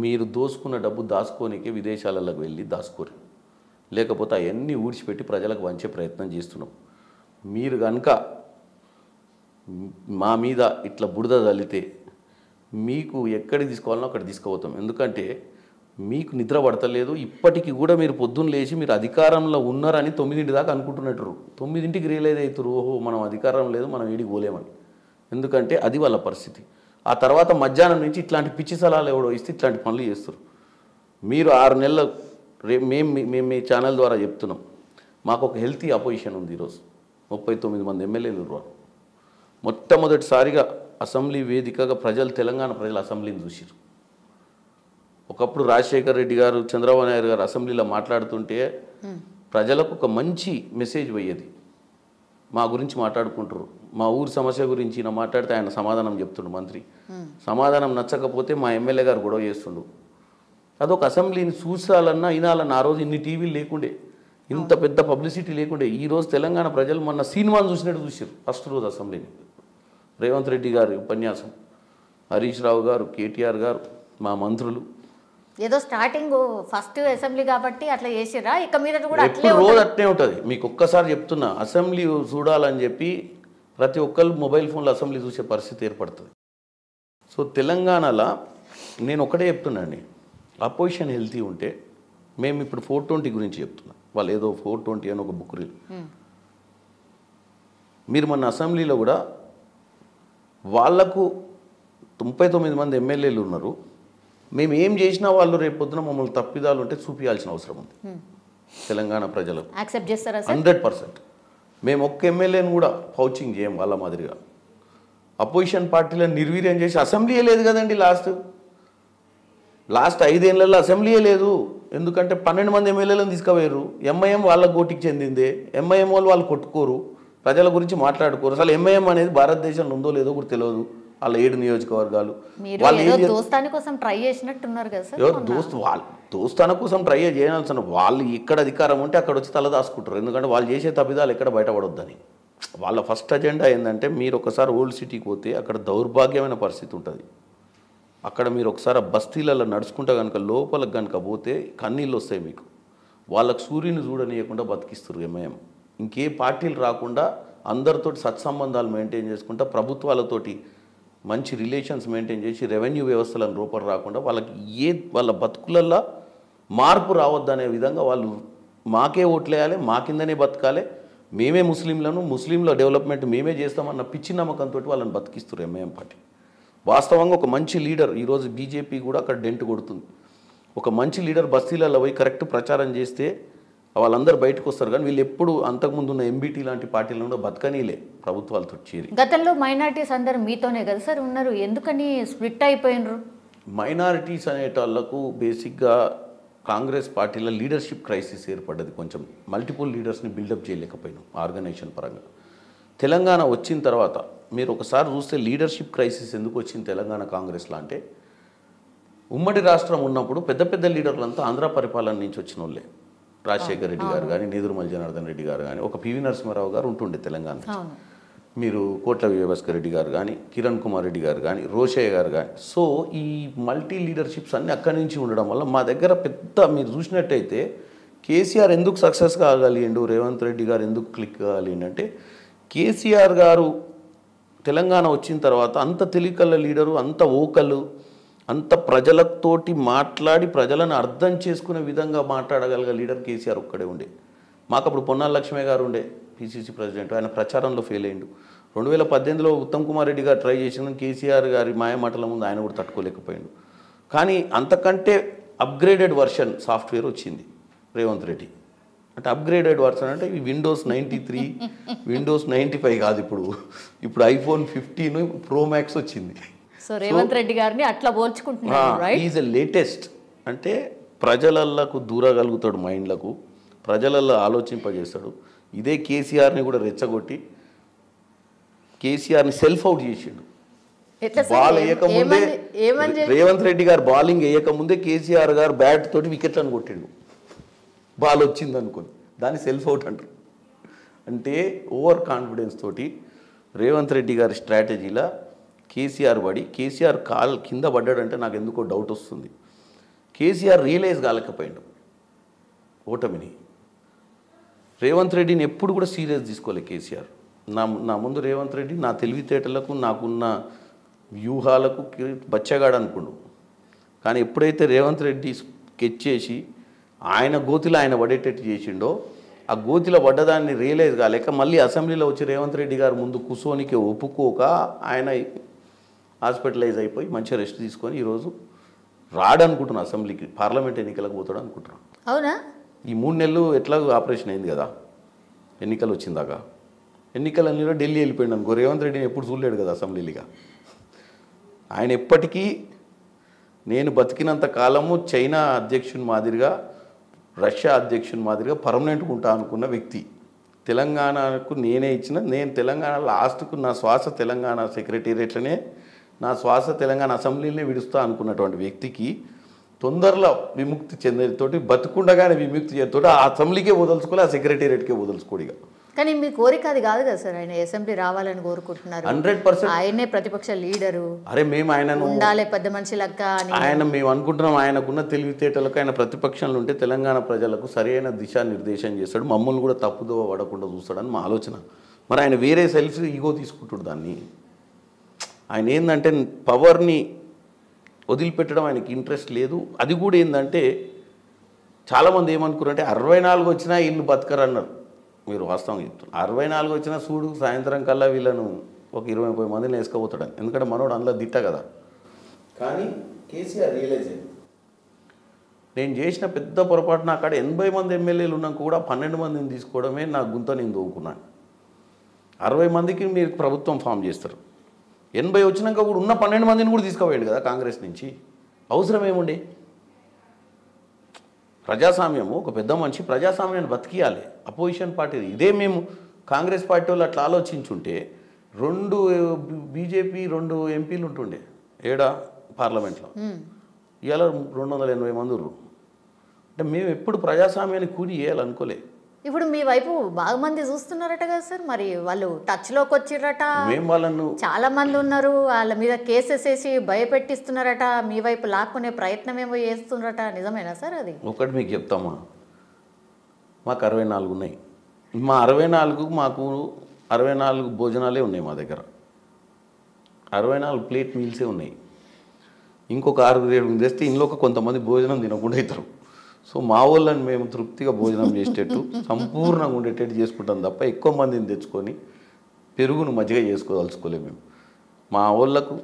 మీరు దోసుకున్న డబ్బు దాచుకోనికే విదేశాలకు వెళ్ళి దాచుకోరు, లేకపోతే అవన్నీ ఊడ్చిపెట్టి ప్రజలకు వంచే ప్రయత్నం చేస్తున్నాం. మీరు కనుక మా మీద ఇట్లా బురద తల్లితే మీకు ఎక్కడికి తీసుకోవాలనో అక్కడ తీసుకుపోతాం. ఎందుకంటే మీకు నిద్ర పడతలేదు. ఇప్పటికీ కూడా మీరు పొద్దున్న లేచి మీరు అధికారంలో ఉన్నారని 9 దాకా అనుకుంటున్నట్టు, 9కి రియలైజ్ అవుతారు, ఓహో మనం అధికారం లేదు, మనం ఏడికి పోలేమని. ఎందుకంటే అది వాళ్ళ పరిస్థితి. ఆ తర్వాత మధ్యాహ్నం నుంచి ఇట్లాంటి పిచ్చి సలహాలు ఎవడో ఇస్తే ఇట్లాంటి పనులు చేస్తారు. మీరు 6 నెలలు మేము మీ ఛానల్ ద్వారా చెప్తున్నాం, మాకు ఒక హెల్తీ అపోజిషన్ ఉంది. ఈరోజు 39 మంది ఎమ్మెల్యేలు ఉన్నారు. మొట్టమొదటిసారిగా అసెంబ్లీ వేదికగా తెలంగాణ ప్రజలు అసెంబ్లీని చూసారు. ఒకప్పుడు రాజశేఖర్ రెడ్డి గారు, చంద్రబాబు నాయుడు గారు అసెంబ్లీలో మాట్లాడుతుంటే ప్రజలకు ఒక మంచి మెసేజ్ పోయేది. మా గురించి మాట్లాడుకుంటారు, మా ఊరు సమస్య గురించి నా మాట్లాడితే ఆయన సమాధానం చెప్తుండు. మంత్రి సమాధానం నచ్చకపోతే మా ఎమ్మెల్యే గారు గొడవ చేస్తుండు. అదొక అసెంబ్లీని చూసాలన్నా వినాలన్నా ఆ రోజు ఇన్ని టీవీలు లేకుండే, ఇంత పెద్ద పబ్లిసిటీ లేకుండే. ఈరోజు తెలంగాణ ప్రజలు మొన్న సినిమాను చూసినట్టు చూసారు. ఫస్ట్ రోజు అసెంబ్లీని రేవంత్ రెడ్డి గారి ఉపన్యాసం, హరీష్ రావు గారు, కేటీఆర్ గారు, మా మంత్రులు. ఏదో స్టార్టింగ్ ఫస్ట్ అసెంబ్లీ కాబట్టి అట్లా చేసిరా, ఇక మీద కూడా రోజు అట్నే ఉంటుంది. మీకు ఒక్కసారి చెప్తున్నా, అసెంబ్లీ చూడాలని చెప్పి ప్రతి ఒక్కళ్ళు మొబైల్ ఫోన్లో అసెంబ్లీ చూసే పరిస్థితి ఏర్పడుతుంది. సో తెలంగాణలో నేను ఒకటే చెప్తున్నా అండి, అపోజిషన్ హెల్తీ ఉంటే, మేము ఇప్పుడు 420 గురించి చెప్తున్నాం. వాళ్ళు ఏదో 420 అని ఒక బుక్ మీరు మన అసెంబ్లీలో కూడా వాళ్లకు 39 మంది ఎమ్మెల్యేలు ఉన్నారు. మేము ఏం చేసినా వాళ్ళు రేపు పొద్దున మమ్మల్ని తప్పిదాలు ఉంటే చూపించాల్సిన అవసరం ఉంది. తెలంగాణ ప్రజలకు యాక్సెప్ట్ చేస్తారా? 100%. మేము ఒక్క ఎమ్మెల్యేని కూడా పౌచింగ్ చేయం వాళ్ళ మాదిరిగా. అపోజిషన్ పార్టీలను నిర్వీర్యం చేసి అసెంబ్లీయే లేదు కదండి. లాస్ట్ 5 ఏళ్లలో అసెంబ్లీయే లేదు. ఎందుకంటే 12 మంది ఎమ్మెల్యేలను తీసుకుపోయారు. ఎంఐఎం వాళ్ళ గోటికి చెందిందే. ఎంఐఎం వాళ్ళు కొట్టుకోరు, ప్రజల గురించి మాట్లాడుకోరు. అసలు ఎంఐఎం అనేది భారతదేశంలో ఉందో లేదో కూడా తెలియదు. వాళ్ళ 7 నియోజకవర్గాలు దోస్తాని కోసం ట్రై చేసినట్టున్నారు కదా సార్. దోస్తాన కోసం ట్రై చేయాల్సిన వాళ్ళు ఇక్కడ అధికారం ఉంటే అక్కడ వచ్చి తల దాచుకుంటారు. ఎందుకంటే వాళ్ళు చేసే తప్పిదాలు ఎక్కడ బయటపడొద్దని. వాళ్ళ ఫస్ట్ అజెండా ఏంటంటే, మీరు ఒకసారి ఓల్డ్ సిటీకి పోతే అక్కడ దౌర్భాగ్యమైన పరిస్థితి ఉంటుంది. అక్కడ మీరు ఒకసారి బస్తీలలో నడుచుకుంటే కనుక లోపలికి కనుక పోతే కన్నీళ్ళు వస్తాయి మీకు. వాళ్ళకు సూర్యుని చూడనీయకుండా బతికిస్తారు ఎంఐఎం. ఇంకే పార్టీలు రాకుండా అందరితోటి సత్సంబంధాలు మెయింటైన్ చేసుకుంటా, ప్రభుత్వాలతోటి మంచి రిలేషన్స్ మెయింటైన్ చేసి రెవెన్యూ వ్యవస్థలను రూపం రాకుండా వాళ్ళ బతుకులల్లో మార్పు రావద్దనే విధంగా వాళ్ళు మాకే ఓట్లేయాలి, మా కిందనే బతకాలి, మేమే ముస్లింల డెవలప్మెంట్ మేమే చేస్తామన్న పిచ్చి నమ్మకంతో వాళ్ళని బతికిస్తారు ఎంఐఎం పార్టీ. వాస్తవంగా ఒక మంచి లీడర్, ఈరోజు బీజేపీ కూడా అక్కడ డెంట్ కొడుతుంది. ఒక మంచి లీడర్ బస్తీలలో పోయి కరెక్ట్ ప్రచారం చేస్తే వాళ్ళందరూ బయటకు వస్తారు. కానీ వీళ్ళు ఎప్పుడు అంతకుముందు ఉన్న ఎంబీటీ లాంటి పార్టీలను కూడా బతకనీలే ప్రభుత్వాలతో చేరి. గతంలో మైనారిటీస్ అందరూ మీతోనే కదా సార్ ఉన్నారు, ఎందుకని స్ప్లిట్ అయిపోయినరు? మైనారిటీస్ అనేటాళ్లకు బేసిక్గా కాంగ్రెస్ పార్టీలో లీడర్షిప్ క్రైసిస్ ఏర్పడ్డది. కొంచెం మల్టిపుల్ లీడర్స్ని బిల్డప్ చేయలేకపోయినాం ఆర్గనైజేషన్ పరంగా. తెలంగాణ వచ్చిన తర్వాత మీరు ఒకసారి చూస్తే లీడర్షిప్ క్రైసిస్ ఎందుకు వచ్చింది తెలంగాణ కాంగ్రెస్లో అంటే, ఉమ్మడి రాష్ట్రం ఉన్నప్పుడు పెద్ద పెద్ద లీడర్లంతా ఆంధ్ర పరిపాలన నుంచి వచ్చిన వాళ్ళే. రాజశేఖర రెడ్డి గారు కానీ, నేదురుమల్లి జనార్దన్ రెడ్డి గారు కానీ, ఒక పివి నరసింహారావు గారు ఉంటుండే తెలంగాణ. మీరు కోట్ల విజయభాస్కర్ రెడ్డి గారు కానీ, కిరణ్ కుమార్ రెడ్డి గారు కానీ, రోషయ్య గారు కానీ. సో ఈ మల్టీ లీడర్షిప్స్ అన్నీ అక్కడి నుంచి ఉండడం వల్ల మా దగ్గర పెద్ద మీరు చూసినట్టయితే కేసీఆర్ ఎందుకు సక్సెస్ కాగలిగిండు, రేవంత్ రెడ్డి గారు ఎందుకు క్లిక్ కాగలిగిండు అంటే, కేసీఆర్ గారు తెలంగాణ వచ్చిన తర్వాత అంత తెలికల్ల లీడరు, అంత ఓకలు, అంత ప్రజలతోటి మాట్లాడి ప్రజలను అర్థం చేసుకునే విధంగా మాట్లాడగలిగే లీడర్ కేసీఆర్ ఒక్కడే ఉండే. మాకు అప్పుడు పొన్నాల లక్ష్మయ్య గారు ఉండే పిసిసి ప్రెసిడెంట్. ఆయన ప్రచారంలో ఫెయిల్ అయ్యిండు. 2018లో ఉత్తమ్ కుమార్ రెడ్డి గారు ట్రై చేసిన కేసీఆర్ గారి మాయమాటల ముందు ఆయన కూడా తట్టుకోలేకపోయిండు. కానీ అంతకంటే అప్గ్రేడెడ్ వర్షన్ సాఫ్ట్వేర్ వచ్చింది రేవంత్ రెడ్డి. అంటే అప్గ్రేడెడ్ వర్షన్ అంటే విండోస్ 93, విండోస్ 95 కాదు, ఇప్పుడు ఐఫోన్ 15 ప్రో మ్యాక్స్ వచ్చింది. సో రేవంత్ రెడ్డి గారిని అట్లా పోల్చుకుంటున్నారు, రైట్? Is a latest. అంటే ప్రజలకు దూరగలుగుతాడు, మైండ్లకు ప్రజలలో ఆలోచింపజేస్తాడు. ఇదే కేసీఆర్ని కూడా రెచ్చగొట్టి కేసీఆర్ని సెల్ఫ్ అవుట్ చేసిండు. బాల్ వేయకముందే రేవంత్ రెడ్డి గారు బాలింగ్ వేయకముందే కేసీఆర్ గారు బ్యాట్ తోటి వికెట్లను కొట్టిండు. బాల్ వచ్చింది అనుకోని దాన్ని సెల్ఫ్ అవుట్ అంటారు. అంటే ఓవర్ కాన్ఫిడెన్స్ తోటి రేవంత్ రెడ్డి గారి స్ట్రాటజీలో కేసీఆర్ కేసీఆర్ కాల్ కింద పడ్డాడంటే నాకు ఎందుకో డౌట్ వస్తుంది. కేసీఆర్ రియలైజ్ కాలేకపోయాడు ఓటమిని. రేవంత్ రెడ్డిని ఎప్పుడు కూడా సీరియస్ తీసుకోలే కేసీఆర్. నా ముందు రేవంత్ రెడ్డి నా తెలివితేటలకు, నాకున్న వ్యూహాలకు బచ్చగాడు అనుకుండు. కానీ ఎప్పుడైతే రేవంత్ రెడ్డి స్కెచ్ చేసి ఆయన గోతిలో ఆయన పడేటట్టు చేసిండో, ఆ గోతిలో పడ్డదాన్ని రియలైజ్ కాలేక మళ్ళీ అసెంబ్లీలో వచ్చి రేవంత్ రెడ్డి గారు ముందు కూర్చోనికి ఒప్పుకోక ఆయన హాస్పిటలైజ్ అయిపోయి మంచిగా రెస్ట్ తీసుకొని ఈరోజు రాడనుకుంటున్నాను అసెంబ్లీకి, పార్లమెంట్ ఎన్నికలకు పోతాడు అనుకుంటున్నాను. అవునా? ఈ 3 నెలలు ఎట్లాగో ఆపరేషన్ అయింది కదా, ఎన్నికలు వచ్చిందాకా. ఎన్నికలన్నీలో ఢిల్లీ వెళ్ళిపోయింది అనుకో, రేవంత్ రెడ్డిని ఎప్పుడు చూడలేడు కదా అసెంబ్లీలుగా. ఆయన ఎప్పటికీ నేను బతికినంత కాలము చైనా అధ్యక్షుని మాదిరిగా, రష్యా అధ్యక్షుని మాదిరిగా పర్మనెంట్గా ఉంటా అనుకున్న వ్యక్తి. తెలంగాణకు నేనే ఇచ్చిన, నేను తెలంగాణ లాస్ట్కు నా శ్వాస తెలంగాణ సెక్రటేరియట్లనే, నా శ్వాస తెలంగాణ అసెంబ్లీనే విడుస్తా అనుకున్నటువంటి వ్యక్తికి తొందరలో విముక్తి చెందేతోటి, బతుకుండగానే విముక్తి చేతోటి ఆ అసెంబ్లీకే వదలుచుకోలే, ఆ సెక్రటేరియట్కే వదలుచుకోడిగా. కానీ మీ కోరిక అది కాదు కదా సార్, ఆయన అసెంబ్లీ రావాలని కోరుకుంటున్నారు. 100% ఆయనే ప్రతిపక్ష లీడరు. అరే మేము ఆయనను ఉండాలి పెద్ద మనిషి లెక్క అని మేము అనుకుంటున్నాం. ఆయనకున్న తెలివితేటలకు ఆయన ప్రతిపక్షంలో ఉంటే తెలంగాణ ప్రజలకు సరైన దిశానిర్దేశం చేస్తాడు, మమ్మల్ని కూడా తప్పుదోవ పడకుండా చూస్తాడని మా ఆలోచన. మరి ఆయన వేరే సెల్ఫ్ ఈగో తీసుకుంటాడు దాన్ని. ఆయన ఏంటంటే పవర్ని వదిలిపెట్టడం ఆయనకి ఇంట్రెస్ట్ లేదు. అది కూడా ఏంటంటే చాలామంది ఏమనుకున్నారంటే 64 వచ్చినా వీళ్ళు బతకరన్నారు. మీరు వాస్తవంగా చెప్తున్నారు, 64 వచ్చినా చూడు సాయంత్రం కల్లా వీళ్ళను ఒక 20-30 మందిని వేసుకపోతాడని. ఎందుకంటే మనోడు అందులో దిట్ట కదా. కానీ కేసీఆర్ రియలైజ్ అయ్యింది, నేను చేసిన పెద్ద పొరపాటు. నా కాడ 80 మంది ఎమ్మెల్యేలు ఉన్నాక కూడా 12 మందిని తీసుకోవడమే నా గుంత నేను దోవుకున్నాను. 60 మందికి మీరు ప్రభుత్వం ఫామ్ చేస్తారు, 80 వచ్చినాక కూడా ఉన్న 12 మందిని కూడా తీసుకుపోయాడు కదా కాంగ్రెస్ నుంచి. అవసరం ఏముండే? ప్రజాస్వామ్యము, ఒక పెద్ద మనిషి ప్రజాస్వామ్యాన్ని బతికియాలి. అపోజిషన్ పార్టీ ఇదే మేము కాంగ్రెస్ పార్టీ వాళ్ళు అట్లా ఆలోచించుంటే 2 బీజేపీ 2 ఎంపీలు ఉంటుండే ఏడా పార్లమెంట్లో. ఇవాళ 280 మంది ఉన్నారు. అంటే మేము ఎప్పుడు ప్రజాస్వామ్యాన్ని కూలి చేయాలనుకోలే. ఇప్పుడు మీ వైపు బాగా మంది చూస్తున్నారట కదా సార్, మరి వాళ్ళు టచ్లోకి వచ్చిర్రట, మేము వాళ్ళను చాలా మంది ఉన్నారు, వాళ్ళ మీద కేసెస్ వేసి భయపెట్టిస్తున్నారట, మీ వైపు లాక్కునే ప్రయత్నం ఏమో చేస్తున్నారట, నిజమేనా సార్? అది ఒకటి మీకు చెప్తామా, మాకు 64 ఉన్నాయి. మా 64కు మాకు 64 భోజనాలే ఉన్నాయి మా దగ్గర, 64 ప్లేట్ మీల్సే ఉన్నాయి. ఇంకొక 6-7 తెస్తే ఇందులో కొంతమంది భోజనం తినకుండా అవుతారు. సో మా వాళ్ళని మేము తృప్తిగా భోజనం చేసేటట్టు సంపూర్ణంగా ఉండేటట్టు చేసుకుంటాం తప్ప ఎక్కువ మందిని తెచ్చుకొని పెరుగును మజ్జిగ చేసుకోదలుచుకోలేము మేము. మా వాళ్ళకు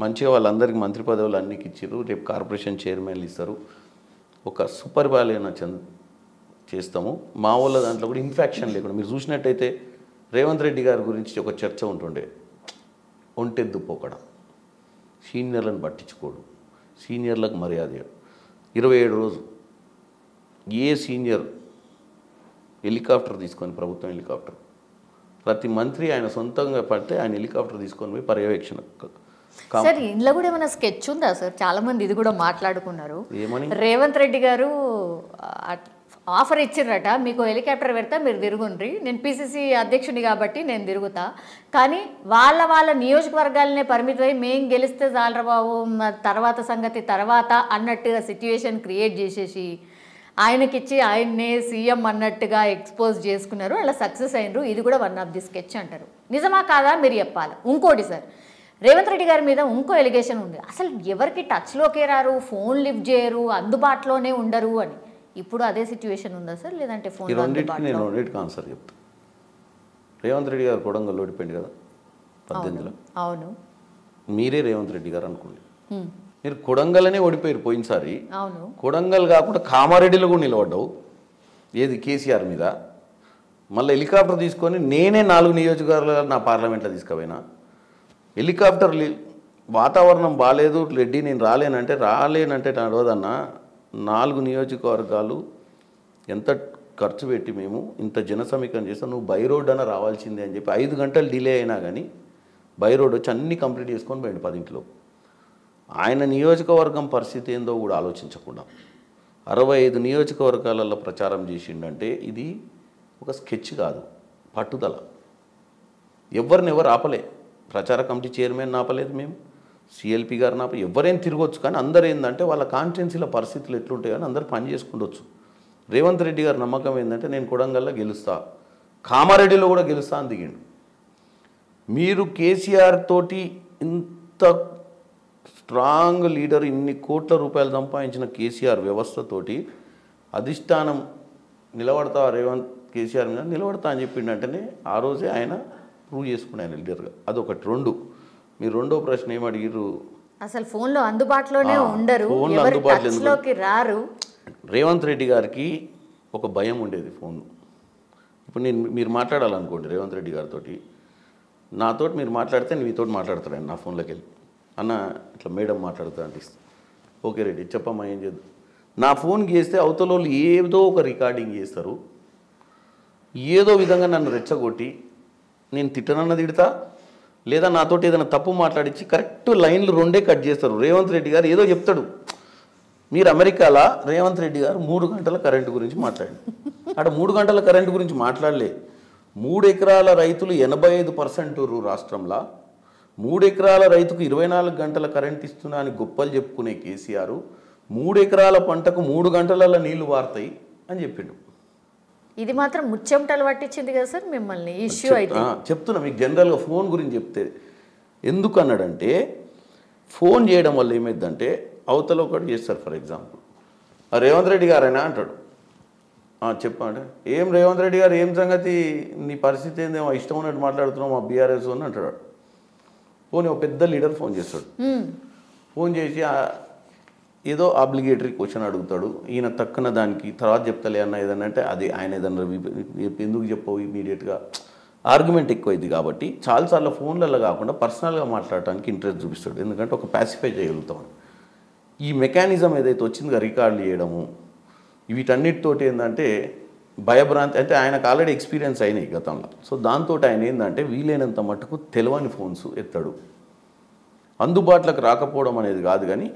మంచిగా వాళ్ళందరికీ మంత్రి పదవులు అన్నికి ఇచ్చారు, రేపు కార్పొరేషన్ చైర్మన్లు ఇస్తారు, ఒక సుపరిపాలన చేస్తాము. మా వాళ్ళ దాంట్లో కూడా ఇన్ఫెక్షన్ లేకుండా మీరు చూసినట్టయితే రేవంత్ రెడ్డి గారి గురించి ఒక చర్చ ఉంటుండే, ఒంటెద్దు పోకడం, సీనియర్లను పట్టించుకోడు, సీనియర్లకు మర్యాద ఇవ్వడు. 27 రోజు ఏ సీనియర్ హెలికాప్టర్ తీసుకొని, ప్రభుత్వం హెలికాప్టర్, ప్రతి మంత్రి ఆయన సొంతంగా పడితే ఆయన హెలికాప్టర్ తీసుకొని పోయి పర్యవేక్షణ. సార్ ఇందులో కూడా ఏమైనా స్కెచ్ ఉందా సార్? చాలా మంది ఇది కూడా మాట్లాడుకున్నారు. ఏమని? రేవంత్ రెడ్డి గారు ఆఫర్ ఇచ్చిర్రట, మీకు హెలికాప్టర్ పెడతా మీరు తిరుగుండ్రి, నేను పిసిసి అధ్యక్షుని కాబట్టి నేను తిరుగుతా, కానీ వాళ్ళ నియోజకవర్గాలనే పరిమితమై మేం గెలిస్తే చాలరా బాబు, తర్వాత సంగతి తర్వాత అన్నట్టుగా సిచ్యువేషన్ క్రియేట్ చేసేసి ఆయనకిచ్చి ఆయన్నే సీఎం అన్నట్టుగా ఎక్స్పోజ్ చేసుకున్నారు. అలా సక్సెస్ అయినరు. ఇది కూడా వన్ ఆఫ్ ది స్కెచ్ అంటారు. నిజమా కాదా మీరు చెప్పాలి. ఇంకోటి సార్, రేవంత్ రెడ్డి గారి మీద ఇంకో ఎలిగేషన్ ఉంది, అసలు ఎవరికి టచ్లోకే రారు, ఫోన్ లిఫ్ట్ చేయరు, అందుబాటులోనే ఉండరు అని. ఇప్పుడు అదే సిచ్యువేషన్ ఉందా సార్, లేదంటే ఫోన్? నేను రెండింటికి ఆన్సర్ చెప్తాను. రేవంత్ రెడ్డి గారు కొడంగల్లో ఓడిపోయింది కదా 18లో. అవును. మీరే రేవంత్ రెడ్డి గారు అనుకోండి, మీరు కొడంగల్నే ఓడిపోయారు పోయినసారి. అవును. కొడంగల్ కాకుండా కామారెడ్డిలో కూడా నిలబడ్డావు, ఏది కేసీఆర్ మీద. మళ్ళీ హెలికాప్టర్ తీసుకొని నేనే 4 నియోజకవర్గాలు నా పార్లమెంట్లో తీసుకుపోయినా. హెలికాప్టర్ వాతావరణం బాగాలేదు రెడ్డి నేను రాలేనంటే నడవదన్నా. 4 నియోజకవర్గాలు ఎంత ఖర్చు పెట్టి మేము ఇంత జన సమీకరణ చేస్తాం, నువ్వు బై రోడ్ అన్న రావాల్సిందే అని చెప్పి 5 గంటలు డిలే అయినా కానీ బై రోడ్ వచ్చి అన్నీ కంప్లీట్ చేసుకొని పోయిండు 10 ఆయన నియోజకవర్గం పరిస్థితి ఏందో కూడా ఆలోచించకుండా 65 నియోజకవర్గాలలో ప్రచారం చేసిండంటే ఇది ఒక స్కెచ్ కాదు, పట్టుదల. ఎవరు ఆపలే. ప్రచార కమిటీ చైర్మన్ ఆపలేదు మేము, సిఎల్పి గారిని ఆపలేదు, ఎవరైనా తిరగొచ్చు. కానీ అందరూ ఏంటంటే వాళ్ళ కాన్స్టిట్యున్సీల పరిస్థితులు ఎట్లుంటాయి కానీ అందరూ పని చేసుకుండొచ్చు. రేవంత్ రెడ్డి గారి నమ్మకం ఏంటంటే నేను కొడంగల్లో గెలుస్తా, కామారెడ్డిలో కూడా గెలుస్తా అని దిగిండు. మీరు కేసీఆర్ తోటి ఇంత స్ట్రాంగ్ లీడర్, ఇన్ని కోట్ల రూపాయలు సంపాదించిన కేసీఆర్ వ్యవస్థతోటి అధిష్టానం నిలబడతా, రేవంత్ కేసీఆర్ మీద నిలబడతా అని చెప్పిండంటేనే ఆ రోజే ఆయన ప్రూవ్ చేసుకుని ఆయన లీడర్గా. అదొకటి. 2, మీరు రెండో ప్రశ్న ఏమి అడిగిర్రు, అసలు ఫోన్లో అందుబాటులోనే ఉండరు, ఫోన్లో అందుబాటులోకి రారు. రేవంత్ రెడ్డి గారికి ఒక భయం ఉండేది ఫోన్. ఇప్పుడు మీరు మాట్లాడాలనుకోండి రేవంత్ రెడ్డి గారితో, నాతోటి మీరు మాట్లాడితే మీతో మాట్లాడతారండి నా ఫోన్లోకి వెళ్ళి, అన్న ఇట్లా మేడం మాట్లాడుతా అంటే ఓకే రెడ్డి చెప్పమ్మా ఏం చేద్దాం. నా ఫోన్కి చేస్తే అవతల వాళ్ళు ఏదో ఒక రికార్డింగ్ చేస్తారు, ఏదో విధంగా నన్ను రెచ్చగొట్టి నేను తిట్టనన్న తిడతా, లేదా నాతోటి ఏదైనా తప్పు మాట్లాడించి కరెక్ట్ లైన్లు 2 కట్ చేస్తారు. రేవంత్ రెడ్డి గారు ఏదో చెప్తాడు, మీరు అమెరికాలో రేవంత్ రెడ్డి గారు 3 గంటల కరెంటు గురించి మాట్లాడారు. అక్కడ 3 గంటల కరెంటు గురించి మాట్లాడలే. 3 ఎకరాల రైతులు 85% రాష్ట్రంలో, 3 ఎకరాల రైతుకు 24 గంటల కరెంట్ ఇస్తున్నా అని గొప్పలు చెప్పుకునే కేసీఆర్ 3 ఎకరాల పంటకు 3 గంటలలో నీళ్లు వారుతాయి అని చెప్పిండు. ఇది మాత్రం ముచ్చెమటలు పట్టించింది కదా సార్ మిమ్మల్ని ఇష్యూ అయితే. చెప్తున్నా మీకు జనరల్గా ఫోన్ గురించి చెప్తే ఎందుకు అన్నాడంటే, ఫోన్ చేయడం వల్ల ఏమైందంటే అవతల ఒకటి చేస్తారు. ఫర్ ఎగ్జాంపుల్ రేవంత్ రెడ్డి గారైనా అంటాడు, చెప్పండి ఏం రేవంత్ రెడ్డి గారు ఏం సంగతి, నీ పరిస్థితి ఏందేమో ఇష్టం ఉన్నట్టు మాట్లాడుతున్నావు మా బీఆర్ఎస్ అని అంటాడు. పోనీ ఒక పెద్ద లీడర్ ఫోన్ చేస్తాడు, ఫోన్ చేసి ఏదో ఆబ్లిగేటరీ క్వశ్చన్ అడుగుతాడు. ఈయన తక్కువ దానికి తర్వాత చెప్తలే అన్న ఏదన్నా అంటే అది ఆయన ఏదన్నా ఎందుకు చెప్పవు ఇమీడియట్గా ఆర్గ్యుమెంట్ ఎక్కువైంది. కాబట్టి చాలాసార్లు ఫోన్లలో కాకుండా పర్సనల్గా మాట్లాడటానికి ఇంట్రెస్ట్ చూపిస్తాడు, ఎందుకంటే ఒక ప్యాసిఫై చేయగలుగుతాం. ఈ మెకానిజం ఏదైతే వచ్చిందో రికార్డులు చేయడము వీటన్నిటితోటి ఏంటంటే భయభ్రాంతి, అంటే ఆయనకు ఆల్రెడీ ఎక్స్పీరియన్స్ అయినాయి గతంలో. సో దాంతో ఆయన ఏంటంటే వీలైనంత మట్టుకు తెలియని ఫోన్స్ ఎత్తాడు. అందుబాటులోకి రాకపోవడం అనేది కాదు, కానీ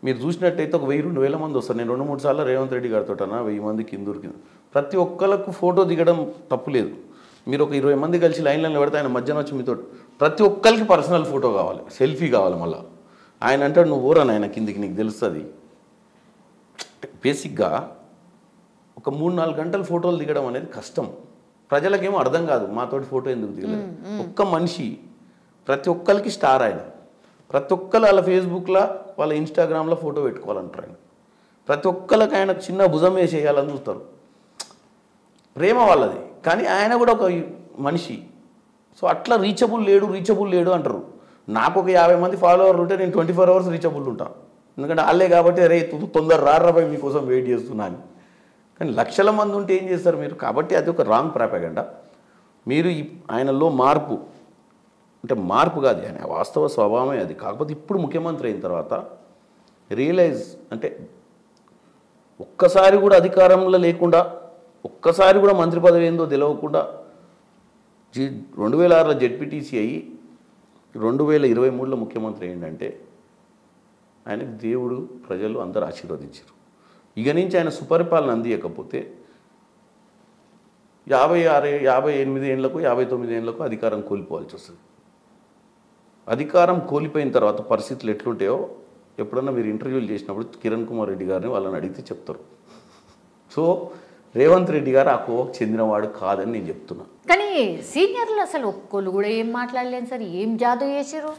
మీరు చూసినట్టయితే ఒక 1000-2000 మంది వస్తారు. నేను 2-3 సార్లు రేవంత్ రెడ్డి గారితో 1000 మంది కిందూరికి ప్రతి ఒక్కళ్ళకు ఫోటో దిగడం తప్పులేదు. మీరు ఒక 20 మంది కలిసి లైన్లలో పెడితే ఆయన మధ్యాహ్నం వచ్చి మీతో ప్రతి ఒక్కరికి పర్సనల్ ఫోటో కావాలి, సెల్ఫీ కావాలి. మళ్ళీ ఆయన అంటాడు నువ్వు ఊరని ఆయన కిందికి నీకు తెలుస్తుంది. బేసిక్గా ఒక 3-4 గంటలు ఫోటోలు దిగడం అనేది కష్టం. ప్రజలకేమో అర్థం కాదు మాతోటి ఫోటో ఎందుకు దిగలేదు. ఒక్క మనిషి ప్రతి ఒక్కరికి స్టార్ ఆయన, ప్రతి ఒక్కరు వాళ్ళ ఫేస్బుక్లో వాళ్ళ ఇన్స్టాగ్రామ్లో ఫోటో పెట్టుకోవాలంటారు. ఆయన ప్రతి ఒక్కరికి ఆయన చిన్న భుజం వేసేయాలని చూస్తారు. ప్రేమ వాళ్ళది, కానీ ఆయన కూడా ఒక మనిషి. సో అట్లా రీచబుల్ లేడు అంటారు. నాకు ఒక 50 మంది ఫాలోవర్లు ఉంటే నేను 24 అవర్స్ రీచబుల్ ఉంటాను, ఎందుకంటే వాళ్ళే కాబట్టి అరే తొందర రారాబాయి మీకోసం వెయిట్ చేస్తున్నాను. కానీ లక్షల మంది ఉంటే ఏం చేస్తారు మీరు? కాబట్టి అది ఒక రాంగ్ ప్రాపగండా. మీరు ఆయనలో మార్పు అంటే మార్పు కాదు, ఆయన వాస్తవ స్వభావమే అది. కాకపోతే ఇప్పుడు ముఖ్యమంత్రి అయిన తర్వాత రియలైజ్ అంటే ఒక్కసారి కూడా అధికారంలో లేకుండా ఒక్కసారి కూడా మంత్రి పదవి ఏందో తెలియకుండా 2006లో జెడ్పీటీసీ అయ్యి 2023లో ముఖ్యమంత్రి ఏంటంటే ఆయనకు దేవుడు ప్రజలు అందరూ ఆశీర్వదించారు. ఇక నుంచి ఆయన సుపరిపాలన అందియకపోతే 58 ఏళ్లకు 59 ఏళ్లకు అధికారం కోల్పోవాల్సి వస్తుంది. అధికారం కోల్పోయిన తర్వాత పరిస్థితులు ఎట్లుంటాయో ఎప్పుడన్నా మీరు ఇంటర్వ్యూలు చేసినప్పుడు కిరణ్ కుమార్ రెడ్డి గారిని వాళ్ళని అడిగితే చెప్తారు. సో రేవంత్ రెడ్డి గారు ఆ కోవకు చెందినవాడు కాదని నేను చెప్తున్నా. కానీ సీనియర్లు అసలు ఒక్కళ్ళు కూడా ఏం మాట్లాడలేను సార్. ఏం జాదు చేసారు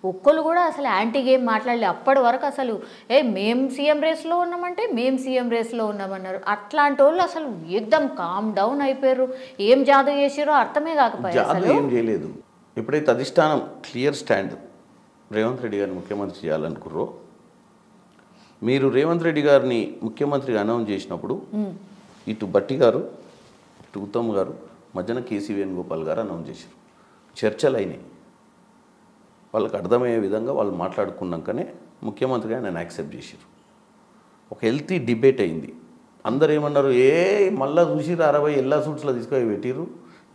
ఒక్కళ్ళు కూడా అసలు యాంటీగా ఏం మాట్లాడలేదు. అప్పటి వరకు అసలు మేము సీఎం రేస్లో ఉన్నామంటే మేము సీఎం రేస్లో ఉన్నామన్నారు. అట్లాంటి వాళ్ళు అసలు ఎక్దమ్ కామ్ డౌన్ అయిపోయారు. ఏం జాదు చేసారో అర్థమే కాకపోయారు. జాదు ఏం చేయలేదు. ఎప్పుడైతే అధిష్టానం క్లియర్ స్టాండ్ రేవంత్ రెడ్డి గారిని ముఖ్యమంత్రి చేయాలనుకుర్రో, మీరు రేవంత్ రెడ్డి గారిని ముఖ్యమంత్రిగా అనౌన్స్ చేసినప్పుడు ఇటు బట్టి గారు ఇటు ఉత్తమ్ గారు మధ్యన కేసీ వేణుగోపాల్ గారు అనౌన్స్ చేశారు. చర్చలు అయినాయి. వాళ్ళకి అర్థమయ్యే విధంగా వాళ్ళు మాట్లాడుకున్నాకనే ముఖ్యమంత్రిగా నేను యాక్సెప్ట్ చేశారు. ఒక హెల్తీ డిబేట్ అయింది. అందరు ఏమన్నారు, మళ్ళా చూసిరు 60 ఎల్లా సూట్స్లో తీసుకొని పెట్టిరు,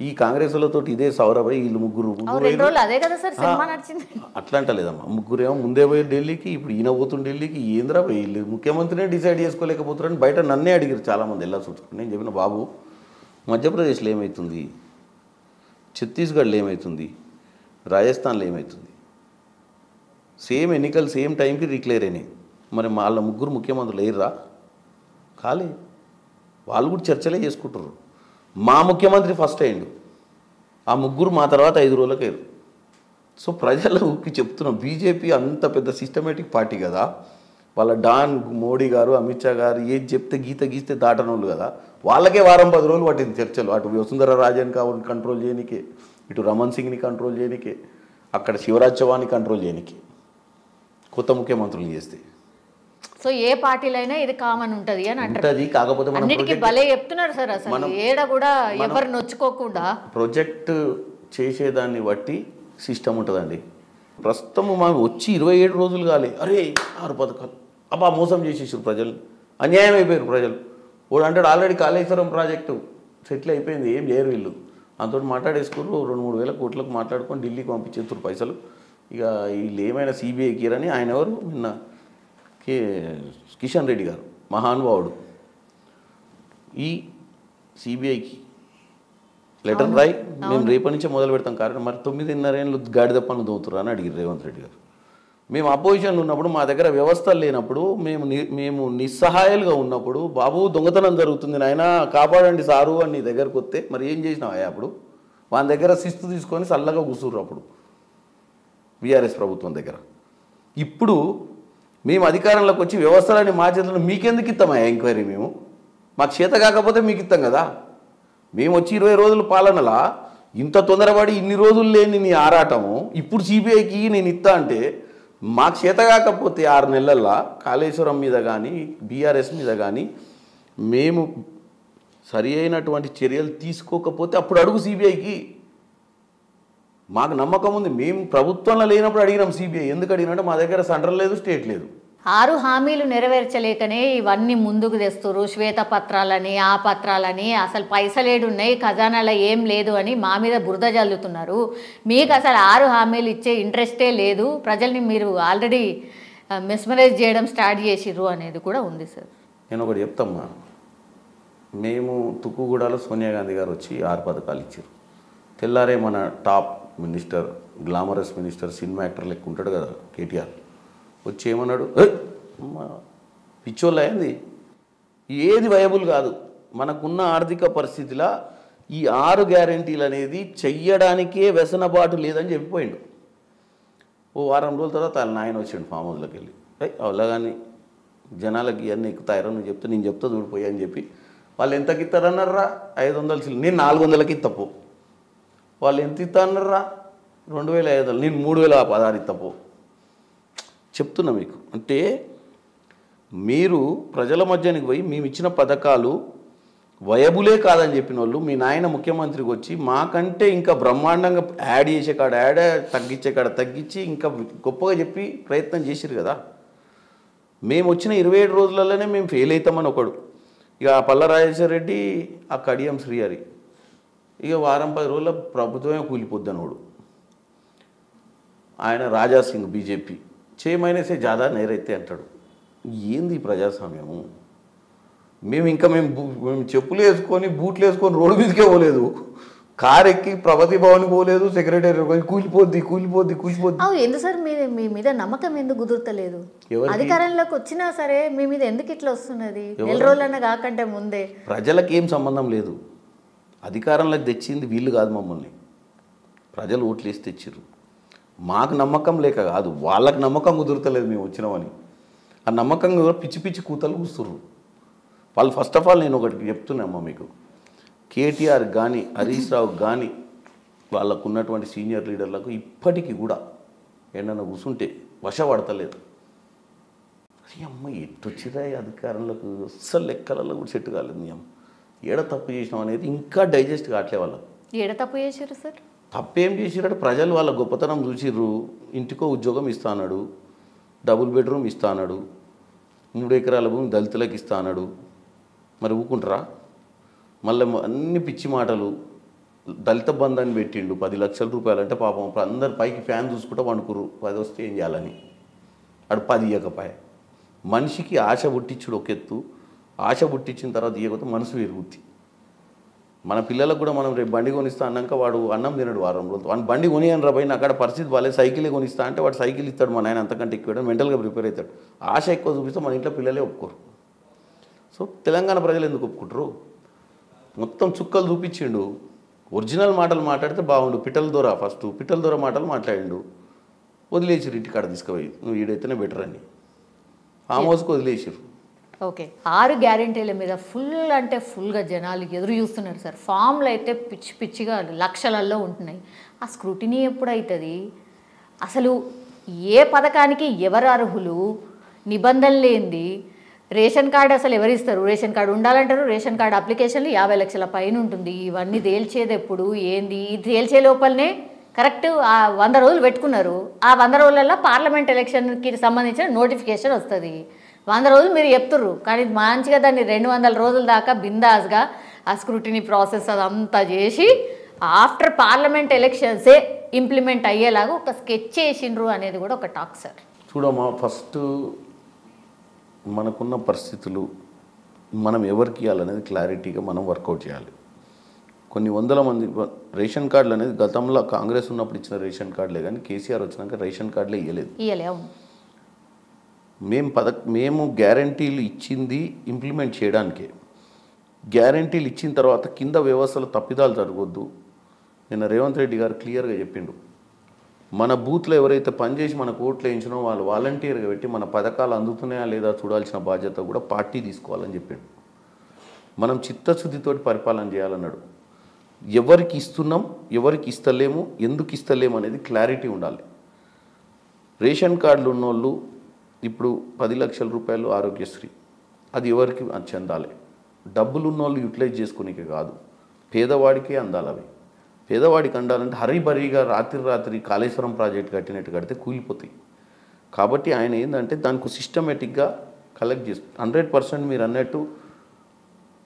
ఈ కాంగ్రెస్ వాళ్ళతో ఇదే సౌరభై వీళ్ళు ముగ్గురు అట్లా అంటలేదమ్మా. ముగ్గురేమో ముందే పోయి ఢిల్లీకి, ఇప్పుడు ఈయన పోతుంది ఢిల్లీకి, ఏంద్రా వీళ్ళు ముఖ్యమంత్రినే డిసైడ్ చేసుకోలేకపోతున్నారని బయట నన్నే అడిగారు చాలామంది ఎల్లా సూట్స్. నేను చెప్పిన బాబు, మధ్యప్రదేశ్లో ఏమవుతుంది, ఛత్తీస్గఢ్లో ఏమవుతుంది, రాజస్థాన్లో ఏమవుతుంది, సేమ్ ఎన్నికలు సేమ్ టైంకి డిక్లేర్ అయినాయి. మరి వాళ్ళ ముగ్గురు ముఖ్యమంత్రులు లేరురా? ఖాళీ వాళ్ళు కూడా చర్చలే చేసుకుంటారు. మా ముఖ్యమంత్రి ఫస్ట్ అయ్యిండు, ఆ ముగ్గురు మా తర్వాత 5 రోజులకు అయ్యారు. సో ప్రజలకి చెప్తున్నాం, బీజేపీ అంత పెద్ద సిస్టమేటిక్ పార్టీ కదా. వాళ్ళ డాన్ మోడీ గారు అమిత్ షా గారు ఏది చెప్తే గీస్తే దాటనోళ్ళు కదా. వాళ్ళకే వారం 10 రోజులు పట్టింది చర్చలు. అటు వసుంధర రాజన్ కంట్రోల్ చేయనికే, ఇటు రమణ్ సింగ్ని కంట్రోల్ చేయనికే, అక్కడ శివరాజ్ చౌహాన్ని కంట్రోల్ చేయనికే, కొత్త ముఖ్యమంత్రులు చేస్తే. సో ఏ పార్టీలైనా ఇది కామన్ ఉంటుంది అని అంటది. కాకపోతే అన్నిటికీ భలే చెప్తున్నారు సార్. అసలు ఏడ కూడా ఎవరు నొచ్చుకోకుండా ప్రాజెక్ట్ చేసేదాన్ని బట్టి సిస్టమ్ ఉంటుందండి. ప్రస్తుతం మాకు వచ్చి 27 రోజులు కాలే, అరే 6 పథకాలు అబ్బా మోసం చేసేసారు ప్రజలు, అన్యాయం అయిపోయారు ప్రజలు. వాడు అంటాడు ఆల్రెడీ కాళేశ్వరం ప్రాజెక్టు సెటిల్ అయిపోయింది, ఏం చేయరు వీళ్ళు. అంతో మాట్లాడేసుకున్నారు, 2-3 వేల కోట్లకు మాట్లాడుకొని ఢిల్లీకి పంపించేస్తారు పైసలు. ఇక వీళ్ళు ఏమైనా సిబిఐకి అని ఆయన ఎవరు నిన్న కిషన్ రెడ్డి గారు మహానుభావుడు, ఈ సిబిఐకి లెటర్ రాయి, మేము రేపటి నుంచే మొదలు పెడతాం. కారణం మరి 9.5 ఏళ్ళు గాడిద పనులు దోతురు అని అడిగారు రేవంత్ రెడ్డి గారు. మేము అపోజిషన్లో ఉన్నప్పుడు, మా దగ్గర వ్యవస్థలు లేనప్పుడు, మేము నిస్సహాయాలుగా ఉన్నప్పుడు, బాబు దొంగతనం జరుగుతుంది నాయన కాపాడండి సారు అని నీ దగ్గరకు వస్తే మరి ఏం చేసినావా? అప్పుడు వాళ్ళ దగ్గర శిస్తు తీసుకొని చల్లగా కూర్చుర్రు అప్పుడు బీఆర్ఎస్ ప్రభుత్వం దగ్గర. ఇప్పుడు మేము అధికారంలోకి వచ్చి వ్యవస్థలని మా చేతుల్లో మీకెందుకు ఇస్తామా ఎంక్వైరీ? మేము మాకు చేత కాకపోతే మీకు ఇస్తాం కదా. మేము వచ్చి 20 రోజుల పాలనలా ఇంత తొందరపడి ఇన్ని రోజులు లేని నీ ఆరాటము ఇప్పుడు సిబిఐకి నేను ఇస్తా అంటే, మాకు చేత కాకపోతే 6 నెలల్లో కాళేశ్వరం మీద కానీ బీఆర్ఎస్ మీద కానీ మేము సరి అయినటువంటి చర్యలు తీసుకోకపోతే అప్పుడు అడుగు సిబిఐకి. మాకు నమ్మకం ఉంది. మేము ప్రభుత్వంలో లేనప్పుడు అడిగినాం సిబిఐ. ఎందుకు అడిగినంటే మా దగ్గర సెంట్రల్ లేదు, స్టేట్ లేదు. 6 హామీలు నెరవేర్చలేకనే ఇవన్నీ ముందుకు తెస్తారు. శ్వేతపత్రాలని, ఆ పత్రాలని, అసలు పైసలేడు ఉన్నాయి, ఖజానాలో ఏం లేదు అని మా మీద బురద జల్లుతున్నారు. మీకు అసలు 6 హామీలు ఇచ్చే ఇంట్రెస్టే లేదు, ప్రజల్ని మీరు ఆల్రెడీ మెస్మరైజ్ చేయడం స్టార్ట్ చేసిర్రు అనేది కూడా ఉంది సార్. నేను ఒకటి చెప్తామ్మా, మేము తుక్కుగూడలో సోనియా గాంధీ గారు వచ్చి 6 పథకాలు ఇచ్చారు. తెల్లారే మన top minister, glamorous minister, cinema actor లెక్క ఉంటాడు కదా కేటీఆర్, వచ్చి ఏమన్నాడు, పిచ్చోళ్ళు అయింది, ఏది వయబుల్ కాదు, మనకున్న ఆర్థిక పరిస్థితిలో ఈ 6 గ్యారెంటీలు అనేది చెయ్యడానికే వ్యసనబాటు లేదని చెప్పిపోయిండు. ఓ వారం రోజుల తర్వాత వాళ్ళ నాయన వచ్చిండు ఫామ్ హౌస్లోకి వెళ్ళి, అలా కానీ జనాలకి ఇవన్నీ ఎక్కుతాయరా, నువ్వు చెప్తే నేను చెప్తా చూడిపోయా అని చెప్పి, వాళ్ళు ఎంతకి ఇస్తారన్నారా? 500 నేను 400కి ఇత్తపో. వాళ్ళు ఎంత ఇస్తా అన్నారా? 2500. నేను 3016 ఇత్తపో. చెప్తున్నా మీకు. అంటే మీరు ప్రజల మధ్యానికి పోయి మేము ఇచ్చిన పథకాలు వయబులే కాదని చెప్పిన వాళ్ళు మీ నాయన ముఖ్యమంత్రికి వచ్చి మాకంటే ఇంకా బ్రహ్మాండంగా యాడ్ చేసే కాడ యాడ్, తగ్గించే కాడ తగ్గించి ఇంకా గొప్పగా చెప్పి ప్రయత్నం చేసిరు కదా. మేము వచ్చిన 27 రోజులలోనే మేము ఫెయిల్ అవుతామని ఒకడు, ఇక ఆ పల్ల రాజేశ్వర రెడ్డి, ఆ కడియం శ్రీహరి, ఇక వారం 10 రోజుల ప్రభుత్వమే కూలిపోద్ది అనోడు. ఆయన రాజా సింగ్ బీజేపీ చేయమైనసే జాదా నేరైతే అంటాడు. ఏంది ప్రజాస్వామ్యము? మేము చెప్పులు వేసుకొని బూట్లు వేసుకొని రోడ్డు మీదకే పోలేదు, కారు ఎక్కి ప్రగతి భవన్కి పోలేదు, సెక్రటరీ కూలిపోద్ది. ఎందుకు సార్ మీ మీద నమ్మకం ఎందుకు కుదురుతలేదు? అధికారంలోకి వచ్చినా సరే మీ మీద ఎందుకు ఇట్లా వస్తున్నది? నెల రోజులన్నా కాకంటే ముందే. ప్రజలకు ఏం సంబంధం లేదు, అధికారంలోకి తెచ్చింది వీళ్ళు కాదు, మమ్మల్ని ప్రజలు ఓట్లు వేసి తెచ్చిర్రు. మాకు నమ్మకం లేక కాదు, వాళ్ళకి నమ్మకం కుదురుతలేదు మేము వచ్చినామని. ఆ నమ్మకంగా కూడా పిచ్చి పిచ్చి కూతలు కూస్తుర్రు వాళ్ళు. ఫస్ట్ ఆఫ్ ఆల్ నేను ఒకటి చెప్తున్నామ్మా మీకు, కేటీఆర్ కానీ హరీష్ రావు కానీ వాళ్ళకు ఉన్నటువంటి సీనియర్ లీడర్లకు ఇప్పటికీ కూడా ఏమన్నా కూర్చుంటే వశపడతలేదు. అరే అమ్మ ఎట్టొచ్చిరా అధికారంలోకి, అస్సలు లెక్కలలో కూడా సెట్ కాలేదు. నీ అమ్మ ఏడ తప్పు చేసినాం అనేది ఇంకా డైజెస్ట్ కావట్లే వాళ్ళకు. ఏడ తప్పు చేశారు సార్? తప్పేం చేసిరంటే ప్రజలు వాళ్ళ గొప్పతనం చూసిర్రు. ఇంటికో ఉద్యోగం ఇస్తా అన్నాడు, డబుల్ బెడ్రూమ్ ఇస్తా అన్నాడు, 3 ఎకరాల భూమి దళితులకు ఇస్తా అన్నాడు. మరి ఊకుంటారా? మళ్ళీ అన్ని పిచ్చి మాటలు. దళిత బంధాన్ని పెట్టిండు 10 లక్షల రూపాయలు అంటే పాపం అందరు పైకి ఫ్యాన్ చూసుకుంటూ వండుకురు, 10 వస్తే ఏం చేయాలని. అడు 10 ఇవ్వకపోయా. మనిషికి ఆశ పుట్టించుడు ఒక ఎత్తు, ఆశ పుట్టించిన తర్వాత ఇవ్వకపోతే మనసు విరుగుద్ది. మన పిల్లలకు కూడా మనం రేపు బండి కొనిస్తా అన్నాక వాడు అన్నం తినడు వారం రోజులు. వాడు బండి కొనియని రాబోయి అక్కడ పరిస్థితి బాగాలేదు, సైకిలే కొనిస్తా అంటే వాడు సైకిల్ ఇస్తాడు, మన ఆయన అంతకంటే ఎక్కువ మెంటల్గా ప్రిపేర్ అవుతాడు. ఆశ ఎక్కువ చూపిస్తే మన ఇంట్లో పిల్లలే ఒప్పుకోరు. సో తెలంగాణ ప్రజలు ఎందుకు ఒప్పుకుంటారు? మొత్తం చుక్కలు చూపించిండు. ఒరిజినల్ మాటలు మాట్లాడితే బాగుండు. పిట్టల దొర మాటలు మాట్లాడిండు, వదిలేసిరు ఇంటికాడ తీసుకుపోయి, నువ్వు ఈడైతేనే బెటర్ అని ఫామ్ హౌస్కి వదిలేసిరు. ఓకే, 6 గ్యారెంటీల మీద ఫుల్ అంటే ఫుల్గా జనాలు ఎదురు చూస్తున్నారు సార్. ఫామ్లు అయితే పిచ్చి పిచ్చిగా లక్షలలో ఉంటున్నాయి. ఆ స్క్రూటినీ ఎప్పుడవుతుంది? అసలు ఏ పథకానికి ఎవరు అర్హులు? నిబంధనలు ఏంది? రేషన్ కార్డు అసలు ఎవరిస్తారు? రేషన్ కార్డు ఉండాలంటారు. రేషన్ కార్డు అప్లికేషన్లు 50 లక్షల పైన ఉంటుంది. ఇవన్నీ తేల్చేది ఎప్పుడు? ఏంది? తేల్చే లోపలనే కరెక్ట్ 100 రోజులు పెట్టుకున్నారు. ఆ 100 రోజులలో పార్లమెంట్ ఎలక్షన్కి సంబంధించిన నోటిఫికేషన్ వస్తుంది. 100 రోజులు మీరు చెప్తుర్రు, కానీ మంచిగా దాన్ని 200 రోజుల దాకా బిందాస్గా ఆ స్క్రూటినీ ప్రాసెస్ అదంతా చేసి ఆఫ్టర్ పార్లమెంట్ ఎలక్షన్సే ఇంప్లిమెంట్ అయ్యేలాగా ఒక స్కెచ్ చేసిండ్రు అనేది కూడా ఒక టాక్ సార్. చూడమ్మా, ఫస్ట్ మనకున్న పరిస్థితులు మనం ఎవరికి ఇవ్వాలనేది క్లారిటీగా మనం వర్కౌట్ చేయాలి. కొన్ని వందల మంది రేషన్ కార్డులు అనేది గతంలో కాంగ్రెస్ ఉన్నప్పుడు ఇచ్చిన రేషన్ కార్డులే, కానీ కేసీఆర్ వచ్చినాక రేషన్ కార్డులే ఇవ్వలేదు. మేము గ్యారంటీలు ఇచ్చింది ఇంప్లిమెంట్ చేయడానికే. గ్యారంటీలు ఇచ్చిన తర్వాత కింద వ్యవస్థలో తప్పిదాలు జరగొద్దు. నిన్న రేవంత్ రెడ్డి గారు క్లియర్గా చెప్పిండు, మన బూత్లో ఎవరైతే పనిచేసి మనకు ఓట్లు వేయించినో వాళ్ళు వాలంటీర్గా పెట్టి మన పథకాలు అందుతున్నాయా లేదా చూడాల్సిన బాధ్యత కూడా పార్టీ తీసుకోవాలని చెప్పిండు. మనం చిత్తశుద్ధితోటి పరిపాలన చేయాలన్నాడు. ఎవరికి ఇస్తున్నాం, ఎవరికి ఇస్తలేము, ఎందుకు ఇస్తలేము అనేది క్లారిటీ ఉండాలి. రేషన్ కార్డులు ఉన్నోళ్ళు ఇప్పుడు 10 లక్షల రూపాయలు ఆరోగ్యశ్రీ, అది ఎవరికి చెందాలి? డబ్బులు ఉన్నోళ్ళు యూటిలైజ్ చేసుకునేకే కాదు, పేదవాడికే అందాలి. అవి పేదవాడికి అందాలంటే హరిబరిగా రాత్రి కాళేశ్వరం ప్రాజెక్ట్ కట్టినట్టు కడితే కూలిపోతాయి. కాబట్టి ఆయన ఏంటంటే దానికి సిస్టమేటిక్గా కలెక్ట్ చేసి 100% మీరు అన్నట్టు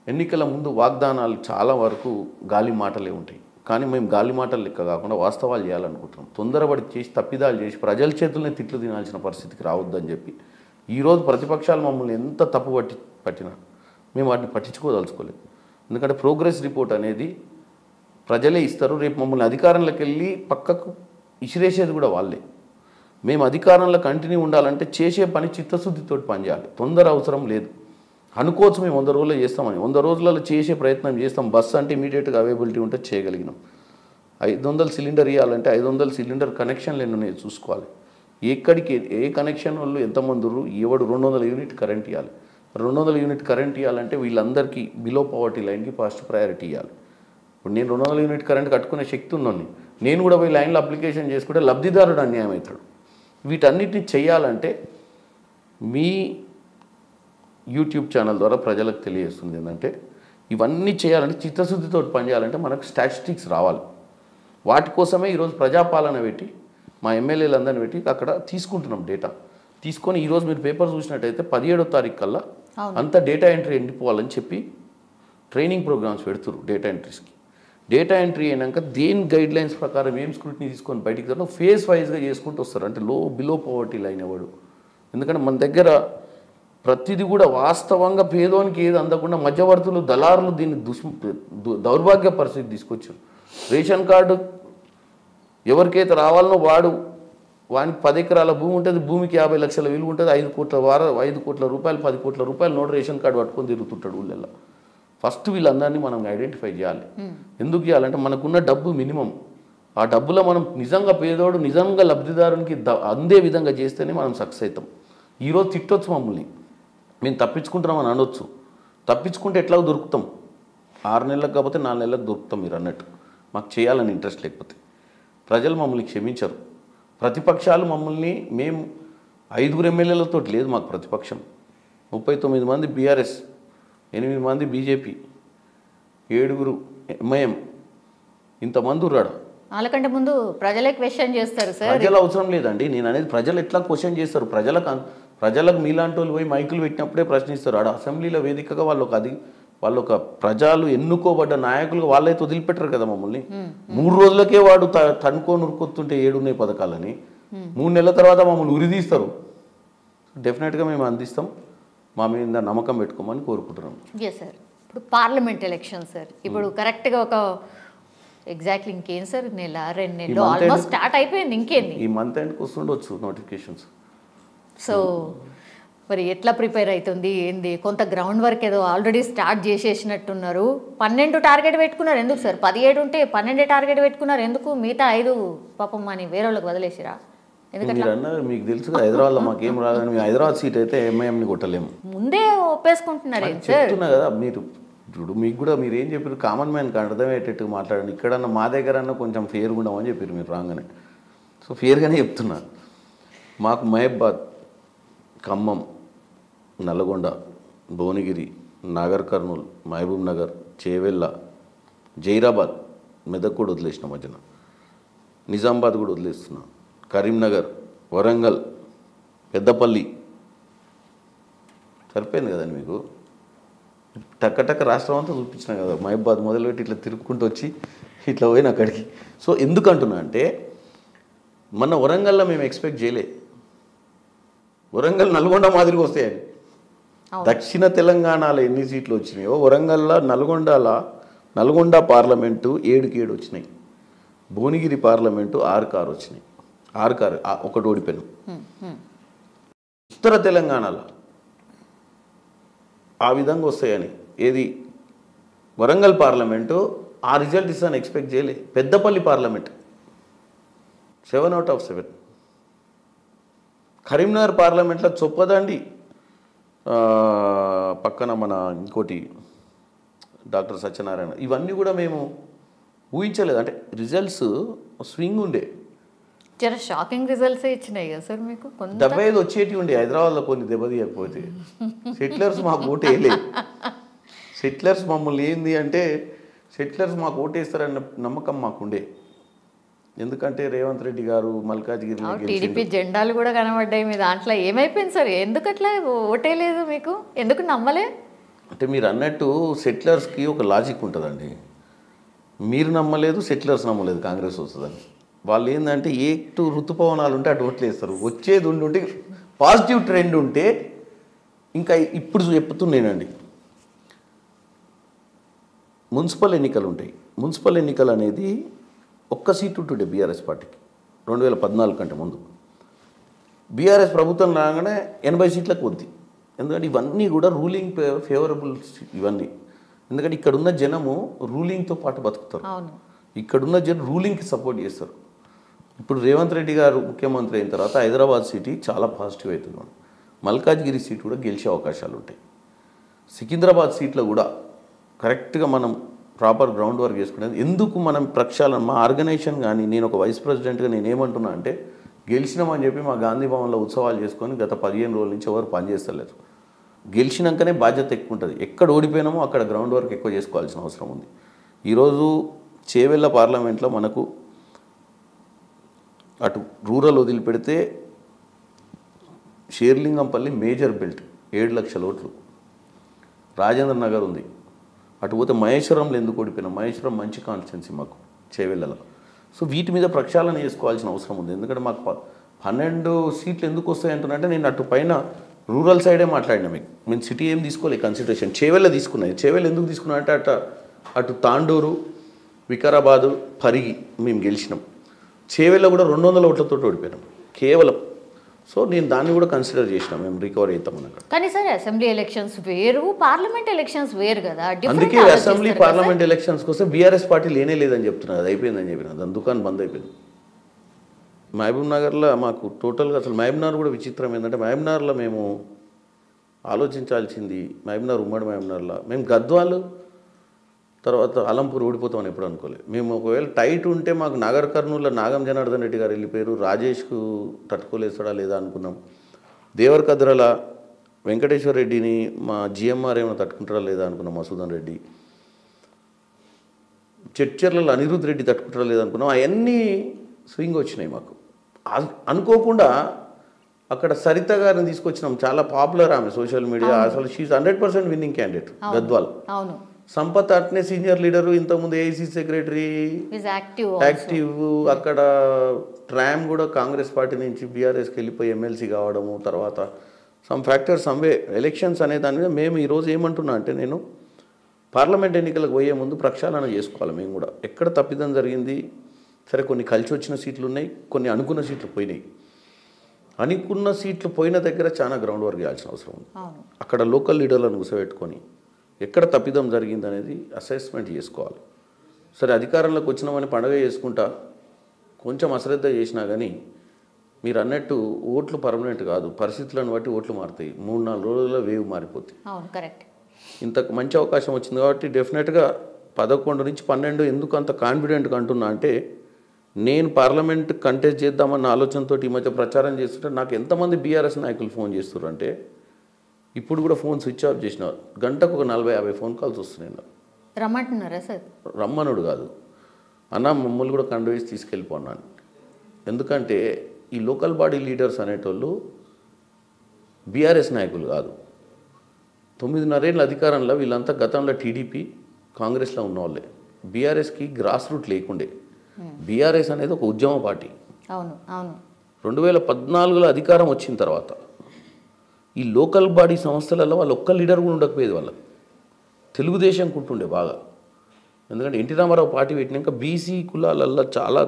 ఎన్నికల ముందు వాగ్దానాలు చాలా వరకు గాలి మాటలే ఉంటాయి. కానీ మేము గాలి మాటలు లెక్క కాకుండా వాస్తవాలు చేయాలనుకుంటున్నాం. తొందరపడి చేసి తప్పిదాలు చేసి ప్రజల చేతుల్ని తిట్లు తినాల్సిన పరిస్థితికి రావద్దని చెప్పి ఈరోజు ప్రతిపక్షాలు మమ్మల్ని ఎంత తప్పు పట్టినా మేము వాటిని పట్టించుకోదలుచుకోలేదు. ఎందుకంటే ప్రోగ్రెస్ రిపోర్ట్ అనేది ప్రజలే ఇస్తారు. రేపు మమ్మల్ని అధికారంలోకి వెళ్ళి పక్కకు ఇసిరేసేది కూడా వాళ్ళే. మేము అధికారంలో కంటిన్యూ ఉండాలంటే చేసే పని చిత్తశుద్ధితో పనిచేయాలి. తొందర అవసరం లేదు. అనుకోవచ్చు మేము 100 రోజుల్లో చేస్తామని, 100 రోజులలో చేసే ప్రయత్నం చేస్తాం. బస్సు అంటే ఇమీడియట్గా అవైలబిలిటీ ఉంటే చేయగలిగినాం. 500 సిలిండర్ ఇవ్వాలంటే 500 సిలిండర్ కనెక్షన్లు ఎన్ని చూసుకోవాలి. ఎక్కడికి ఏ కనెక్షన్ వాళ్ళు ఎంతమంది ఎవడు 200 యూనిట్ కరెంట్ ఇవ్వాలి. 200 యూనిట్ కరెంట్ ఇవ్వాలంటే వీళ్ళందరికీ బిలో పవర్టీ లైన్కి ఫస్ట్ ప్రయారిటీ ఇవ్వాలి. ఇప్పుడు నేను 200 యూనిట్ కరెంట్ కట్టుకునే శక్తి ఉన్నోని నేను కూడా పోయి లైన్లో అప్లికేషన్ చేసుకుంటే లబ్ధిదారుడు అన్యాయం అవుతాడు. వీటన్నిటిని చేయాలంటే మీ యూట్యూబ్ ఛానల్ ద్వారా ప్రజలకు తెలియజేస్తుంది ఏంటంటే ఇవన్నీ చేయాలంటే చిత్తశుద్ధితో పనిచేయాలంటే మనకు స్టాటిస్టిక్స్ రావాలి. వాటి కోసమే ఈరోజు ప్రజాపాలన పెట్టి మా ఎమ్మెల్యేలందరినీ పెట్టి అక్కడ తీసుకుంటున్నాం డేటా. తీసుకొని ఈరోజు మీరు పేపర్ చూసినట్టయితే 17వ తారీఖు కల్లా అంత డేటా ఎంట్రీ ఎండిపోవాలని చెప్పి ట్రైనింగ్ ప్రోగ్రామ్స్ పెడుతున్నారు డేటా ఎంట్రీస్కి. డేటా ఎంట్రీ అయినాక దేని గైడ్ లైన్స్ ప్రకారం ఏం స్క్రూటినీ తీసుకొని బయటికి తరను ఫేజ్ వైజ్గా చేసుకుంటూ వస్తారు. అంటే బిలో పవర్టీ లైన్ ఎవడు, ఎందుకంటే మన దగ్గర ప్రతిదీ కూడా వాస్తవంగా పేదోనికి ఏది అందకుండా మధ్యవర్తులు దళారులు దీన్ని దౌర్భాగ్య పరిస్థితి తీసుకొచ్చారు. రేషన్ కార్డు ఎవరికైతే రావాలనో వానికి 10 ఎకరాల భూమి ఉంటుంది, భూమికి 50 లక్షల విలువ ఉంటుంది, 5 కోట్ల రూపాయలు 10 కోట్ల రూపాయలు నోటు రేషన్ కార్డు పట్టుకొని తిరుగుతుంటాడు ఊళ్ళల్లో. ఫస్ట్ వీళ్ళందరినీ మనం ఐడెంటిఫై చేయాలి. ఎందుకు చేయాలంటే మనకున్న డబ్బు మినిమం, ఆ డబ్బులో మనం నిజంగా పేదోడు నిజంగా లబ్ధిదారునికి అందే విధంగా చేస్తేనే మనం సక్సెస్ అవుతాం. ఈరోజు తిట్టొచ్చు మమ్మల్ని, మేము తప్పించుకుంటున్నామని అనొచ్చు. తప్పించుకుంటే ఎట్లా దొరుకుతాం? 6 నెలలకు కాకపోతే 4 నెలలకు దొరుకుతాం. మీరు అన్నట్టు మాకు చేయాలని ఇంట్రెస్ట్ లేకపోతే ప్రజలు మమ్మల్ని క్షమించరు. ప్రతిపక్షాలు మమ్మల్ని, మేము 5 ఎమ్మెల్యేలతో లేదు మాకు ప్రతిపక్షం. 39 మంది బీఆర్ఎస్, 8 మంది బీజేపీ, 7 ఎంఐఎం, ఇంతమంది ఉన్నాడు. వాళ్ళకంటే ముందు ప్రజలే క్వశ్చన్ చేస్తారు సార్. ప్రజలు అవసరం లేదండి, నేను అనేది ప్రజలు ఎట్లా క్వశ్చన్ చేస్తారు. ప్రజలకు మీలాంటి వాళ్ళు పోయి మైకులు పెట్టినప్పుడే ప్రశ్నిస్తారు. ఆడ అసెంబ్లీలో వేదికగా వాళ్ళు ఒక ప్రజలు ఎన్నుకోబడ్డ నాయకులుగా వాళ్ళైతే వదిలిపెట్టరు కదా మమ్మల్ని. 3 రోజులకే వాడు తనుకొని ఉరుకొత్తుంటే 7 ఉన్నాయి పథకాలని, 3 నెలల తర్వాత మమ్మల్ని ఉరిదీస్తారు. డెఫినెట్గా మేము అందిస్తాం, మా మీద నమ్మకం పెట్టుకోమని కోరుకుంటున్నాం. సార్ ఇప్పుడు పార్లమెంట్ ఎలక్షన్ సార్, ఇప్పుడు కరెక్ట్గా ఒక ఎగ్జాక్ట్లీ ఇంకేం సార్, 1-2 నెలలు ఆల్మోస్ట్ స్టార్ట్ అయిపోయింది. ఇంకేంది ఈ మంత్ ఎండ్కి వస్తుండొచ్చు నోటిఫికేషన్స్. సో మరి ఎట్లా ప్రిపేర్ అవుతుంది ఏంది? కొంత గ్రౌండ్ వర్క్ ఏదో ఆల్రెడీ స్టార్ట్ చేసేసినట్టున్నారు. 12 టార్గెట్ పెట్టుకున్నారు ఎందుకు సార్? 17 ఉంటే 12 టార్గెట్ పెట్టుకున్నారు ఎందుకు? మిగతా 5 పాపం అని వేరే వాళ్ళకి వదిలేసిరా? మీరు అన్నారు, మీకు తెలుసు హైదరాబాద్లో మాకేం రాదని. మేము హైదరాబాద్ సీట్ అయితే ఎంఐఎంని కొట్టలేము, ముందే ఒప్పేసుకుంటున్నారు. చెప్తున్నా కదా మీరు చూడు, మీకు కూడా మీరు ఏం చెప్పారు, కామన్ మ్యాన్కి అర్థమయ్యేటట్టు మాట్లాడండి. ఇక్కడన్నా మా దగ్గర కొంచెం ఫేర్గా ఉండమని చెప్పారు మీరు రాగానే. సో ఫేర్గానే చెప్తున్నా. మాకు మహబాద్, ఖమ్మం, నల్గొండ, భువనగిరి, నాగర్ కర్నూల్, మహబూబ్ నగర్, చేవెళ్ళ, జైరాబాద్, మెదక్ కూడా వదిలేసిన మధ్యన, నిజామాబాద్ కూడా వదిలేస్తున్నా, కరీంనగర్, వరంగల్, పెద్దపల్లి. సరిపోయింది కదండి మీకు. టక్క రాష్ట్రం అంతా చూపించిన కదా. మహబాద్ మొదలుపెట్టి ఇట్లా తిరుక్కుంటూ వచ్చి ఇట్లా పోయిన అక్కడికి. సో ఎందుకంటున్నా అంటే మన వరంగల్లో మేము ఎక్స్పెక్ట్ చేయలే. వరంగల్ నల్గొండ మాదిరిగా వస్తాయని. దక్షిణ తెలంగాణలో ఎన్ని సీట్లు వచ్చినాయో వరంగల్లో నల్గొండ పార్లమెంటు 7కి 7 వచ్చినాయి. భువనగిరి పార్లమెంటు 6కి 6 వచ్చినాయి. 6కి 6 ఒకటి ఓడిపోయాను. ఉత్తర తెలంగాణలో ఆ విధంగా వస్తాయని ఏది వరంగల్ పార్లమెంటు ఆ రిజల్ట్ ఇస్తాను ఎక్స్పెక్ట్ చేయలే. Peddapalli parliament 7 out of 7. Karimnagar పార్లమెంట్లో చొప్పదండి పక్కన మన ఇంకోటి డాక్టర్ సత్యనారాయణ. ఇవన్నీ కూడా మేము ఊహించలేదు. అంటే రిజల్ట్స్ స్వింగ్ ఉండే, చాలా షాకింగ్ రిజల్ట్స్ ఇచ్చినాయి కదా సార్ మీకు. 75 వచ్చేటివి ఉండే హైదరాబాద్లో కొన్ని దెబ్బతీయకపోతే. సెటిలర్స్ మాకు ఓటు వేయలేదు. సెటిలర్స్ మమ్మల్ని ఏంది అంటే సెటిలర్స్ మాకు ఓటేస్తారన్న నమ్మకం మాకుండే. ఎందుకంటే రేవంత్ రెడ్డి గారు మల్కాజ్గిరి టీడీపీ జెండాలు కూడా కనబడ్డాయి మీ దాంట్లో. ఏమైపోయింది సార్? ఎందుకు అట్లా ఓటేయలేదు? మీకు ఎందుకు నమ్మలే? అంటే మీరు అన్నట్టు సెటిలర్స్కి ఒక లాజిక్ ఉంటుందండి. మీరు నమ్మలేదు, సెటిలర్స్ నమ్మలేదు కాంగ్రెస్ వస్తుందని. వాళ్ళు ఏంటంటే ఎటు ఋతుపవనాలు ఉంటే అటు ఓట్లు వేస్తారు. వచ్చేది ఉంటే పాజిటివ్ ట్రెండ్ ఉంటే. ఇంకా ఇప్పుడు చెప్తున్నానండి, మున్సిపల్ ఎన్నికలు ఉంటాయి. మున్సిపల్ ఎన్నికలు అనేది ఒక్క సీటు ఉంటుండే బీఆర్ఎస్ పార్టీకి 2014 కంటే ముందు. బీఆర్ఎస్ ప్రభుత్వం రాగానే 80 సీట్లకు వద్ది. ఎందుకంటే ఇవన్నీ కూడా రూలింగ్ ఫేవరబుల్ ఇవన్నీ. ఎందుకంటే ఇక్కడున్న జనము రూలింగ్తో పాటు బతుకుతారు. ఇక్కడున్న జనం రూలింగ్కి సపోర్ట్ చేస్తారు. ఇప్పుడు రేవంత్ రెడ్డి గారు ముఖ్యమంత్రి అయిన తర్వాత హైదరాబాద్ సిటీ చాలా పాజిటివ్ అవుతుంది. మల్కాజ్గిరి సీట్ కూడా గెలిచే అవకాశాలు ఉంటాయి. సికింద్రాబాద్ సీట్లో కూడా కరెక్ట్గా మనం ప్రాపర్ గ్రౌండ్ వర్క్ చేసుకునేది. ఎందుకు మనం ప్రక్షాళన మా ఆర్గనైజేషన్ కానీ నేను ఒక వైస్ ప్రెసిడెంట్గా నేను ఏమంటున్నా అంటే గెలిచినామని చెప్పి మా గాంధీ భవన్లో ఉత్సవాలు చేసుకొని గత 15 రోజుల నుంచి ఎవరు పనిచేస్తలేరు. గెలిచినాకనే బాధ్యత ఎక్కువ ఉంటుంది. ఎక్కడ ఓడిపోయినామో అక్కడ గ్రౌండ్ వర్క్ ఎక్కువ చేసుకోవాల్సిన అవసరం ఉంది. ఈరోజు చేవెళ్ళ పార్లమెంట్లో మనకు అటు రూరల్ వదిలిపెడితే షేర్లింగంపల్లి మేజర్ బెల్ట్ 7 లక్షల ఓట్లు. రాజేంద్ర నగర్ ఉంది. అటు పోతే మహేశ్వరంలో ఎందుకు ఓడిపోయినా, మహేశ్వరం మంచి కాన్స్టిట్యున్సీ మాకు చేవెళ్ళలో. సో వీటి మీద ప్రక్షాళన చేసుకోవాల్సిన అవసరం ఉంది. ఎందుకంటే మాకు 12 సీట్లు ఎందుకు వస్తాయి అంటున్నారంటే, నేను అటు పైన రూరల్ సైడే మాట్లాడినా మీకు. మేము సిటీ ఏం తీసుకోలేదు కన్సిడరేషన్. చేవెళ్ళ తీసుకున్నాయి. చేవెళ్ళ ఎందుకు తీసుకున్నా అంటే అటు తాండూరు, వికారాబాదు, పరిగి మేము గెలిచినాం. చేవెళ్ళ కూడా 200 ఓట్లతో ఓడిపోయినాం కేవలం. సో నేను దాన్ని కూడా కన్సిడర్ చేసినాం, మేము రికవర్ అవుతామని అక్కడ. కానీ సరే అసెంబ్లీ ఎలక్షన్స్ వేరు, పార్లమెంట్ ఎలక్షన్స్ వేరు కదా. అందుకే అసెంబ్లీ పార్లమెంట్ ఎలక్షన్స్కి వస్తే బీఆర్ఎస్ పార్టీ లేనే లేదని చెప్తున్నారు. అది అయిపోయిందని చెప్పిన, దాని దుకాణం బంద్ అయిపోయింది. మహబూబ్ నగర్లో మాకు టోటల్గా అసలు మహబూబ్ నగర్ కూడా విచిత్రం ఏంటంటే, మహబూబ్ నగర్లో మేము ఆలోచించాల్సింది, మహబూబ్ నగర్ ఉమ్మడి మహబూబ్ నగర్లో మేము గద్వాలు తర్వాత అలంపూర్ ఓడిపోతామని ఎప్పుడు అనుకోలేదు. మేము ఒకవేళ టైట్ ఉంటే మాకు నగర్ కర్నూలులో నాగం జనార్దన్ రెడ్డి గారు వెళ్ళిపోయారు, రాజేష్కు తట్టుకోలేస్తాడా లేదా అనుకున్నాం. దేవరకద్రల వెంకటేశ్వర రెడ్డిని మా జిఎంఆర్ ఏమైనా తట్టుకుంటారా లేదా అనుకున్నాం, మసూదన్ రెడ్డి. చర్చర్లలో అనిరుద్ధ్ రెడ్డి తట్టుకుంటారా లేదా అనుకున్నాం. అవన్నీ స్వింగ్ వచ్చినాయి మాకు. అనుకోకుండా అక్కడ సరిత గారిని తీసుకొచ్చినాం, చాలా పాపులర్ ఆమె సోషల్ మీడియా. అసలు she 100% winning candidate Gadwal. Sampath అట్నే సీనియర్ లీడరు, ఇంతకుముందు ఏఐసీ సెక్రటరీ, యాక్టివ్. అక్కడ ట్రామ్ కూడా కాంగ్రెస్ పార్టీ నుంచి బీఆర్ఎస్కి వెళ్ళిపోయి ఎమ్మెల్సీ కావడము. తర్వాత సమ్ ఫ్యాక్టర్స్ సమ్వే ఎలక్షన్స్ అనే దాని మీద మేము ఈరోజు ఏమంటున్నా అంటే, నేను పార్లమెంట్ ఎన్నికలకు పోయే ముందు ప్రక్షాళన చేసుకోవాలి. మేము కూడా ఎక్కడ తప్పిదం జరిగింది. సరే కొన్ని కలిసి వచ్చిన సీట్లు ఉన్నాయి, కొన్ని అనుకున్న సీట్లు పోయినాయి. అనుకున్న సీట్లు పోయిన దగ్గర చాలా గ్రౌండ్ వర్క్ చేయాల్సిన అవసరం ఉంది. అక్కడ లోకల్ లీడర్లను కూర్చోబెట్టుకొని ఎక్కడ తప్పిదం జరిగింది అనేది అసెస్మెంట్ చేసుకోవాలి. సరే అధికారంలోకి వచ్చినామని పండగ చేసుకుంటా కొంచెం అశ్రద్ధ చేసినా కానీ మీరు అన్నట్టు ఓట్లు పర్మనెంట్ కాదు, పరిస్థితులను బట్టి ఓట్లు మారుతాయి. 3-4 రోజుల్లో వేవ్ మారిపోతాయి. కరెక్ట్. ఇంతకు మంచి అవకాశం వచ్చింది కాబట్టి డెఫినెట్గా 11 నుంచి 12 ఎందుకు అంత కాన్ఫిడెంట్గా అంటున్నా అంటే, నేను పార్లమెంట్ కంటెస్ట్ చేద్దామన్న ఆలోచనతో ఈ మధ్య ప్రచారం చేస్తుంటే నాకు ఎంతమంది బీఆర్ఎస్ నాయకులు ఫోన్ చేస్తున్నారు అంటే, ఇప్పుడు కూడా ఫోన్ స్విచ్ ఆఫ్ చేసినారు. గంటకు ఒక 40-50 ఫోన్ కాల్స్ వస్తున్నాయి. రమ్మంటున్నారా సార్? రమ్మనుడు కాదు అన్న, మమ్మల్ని కూడా కండవేసి తీసుకెళ్ళిపోన్నాను. ఎందుకంటే ఈ లోకల్ బాడీ లీడర్స్ అనేటోళ్ళు బీఆర్ఎస్ నాయకులు కాదు. 9.5 ఏళ్ళ అధికారంలో వీళ్ళంతా గతంలో టీడీపీ కాంగ్రెస్లో ఉన్నవాళ్ళే. బీఆర్ఎస్కి గ్రాస్ రూట్ లేకుండే. బీఆర్ఎస్ అనేది ఒక ఉద్యమ పార్టీ. 2014లో అధికారం వచ్చిన తర్వాత ఈ లోకల్ బాడీ సంస్థలలో వాళ్ళు ఒక్క లీడర్ కూడా ఉండకపోయేది. వాళ్ళ తెలుగుదేశం కుంటుండే బాగా. ఎందుకంటే ఎన్టీ రామారావు పార్టీ పెట్టినాక బీసీ కులాలల్లో చాలా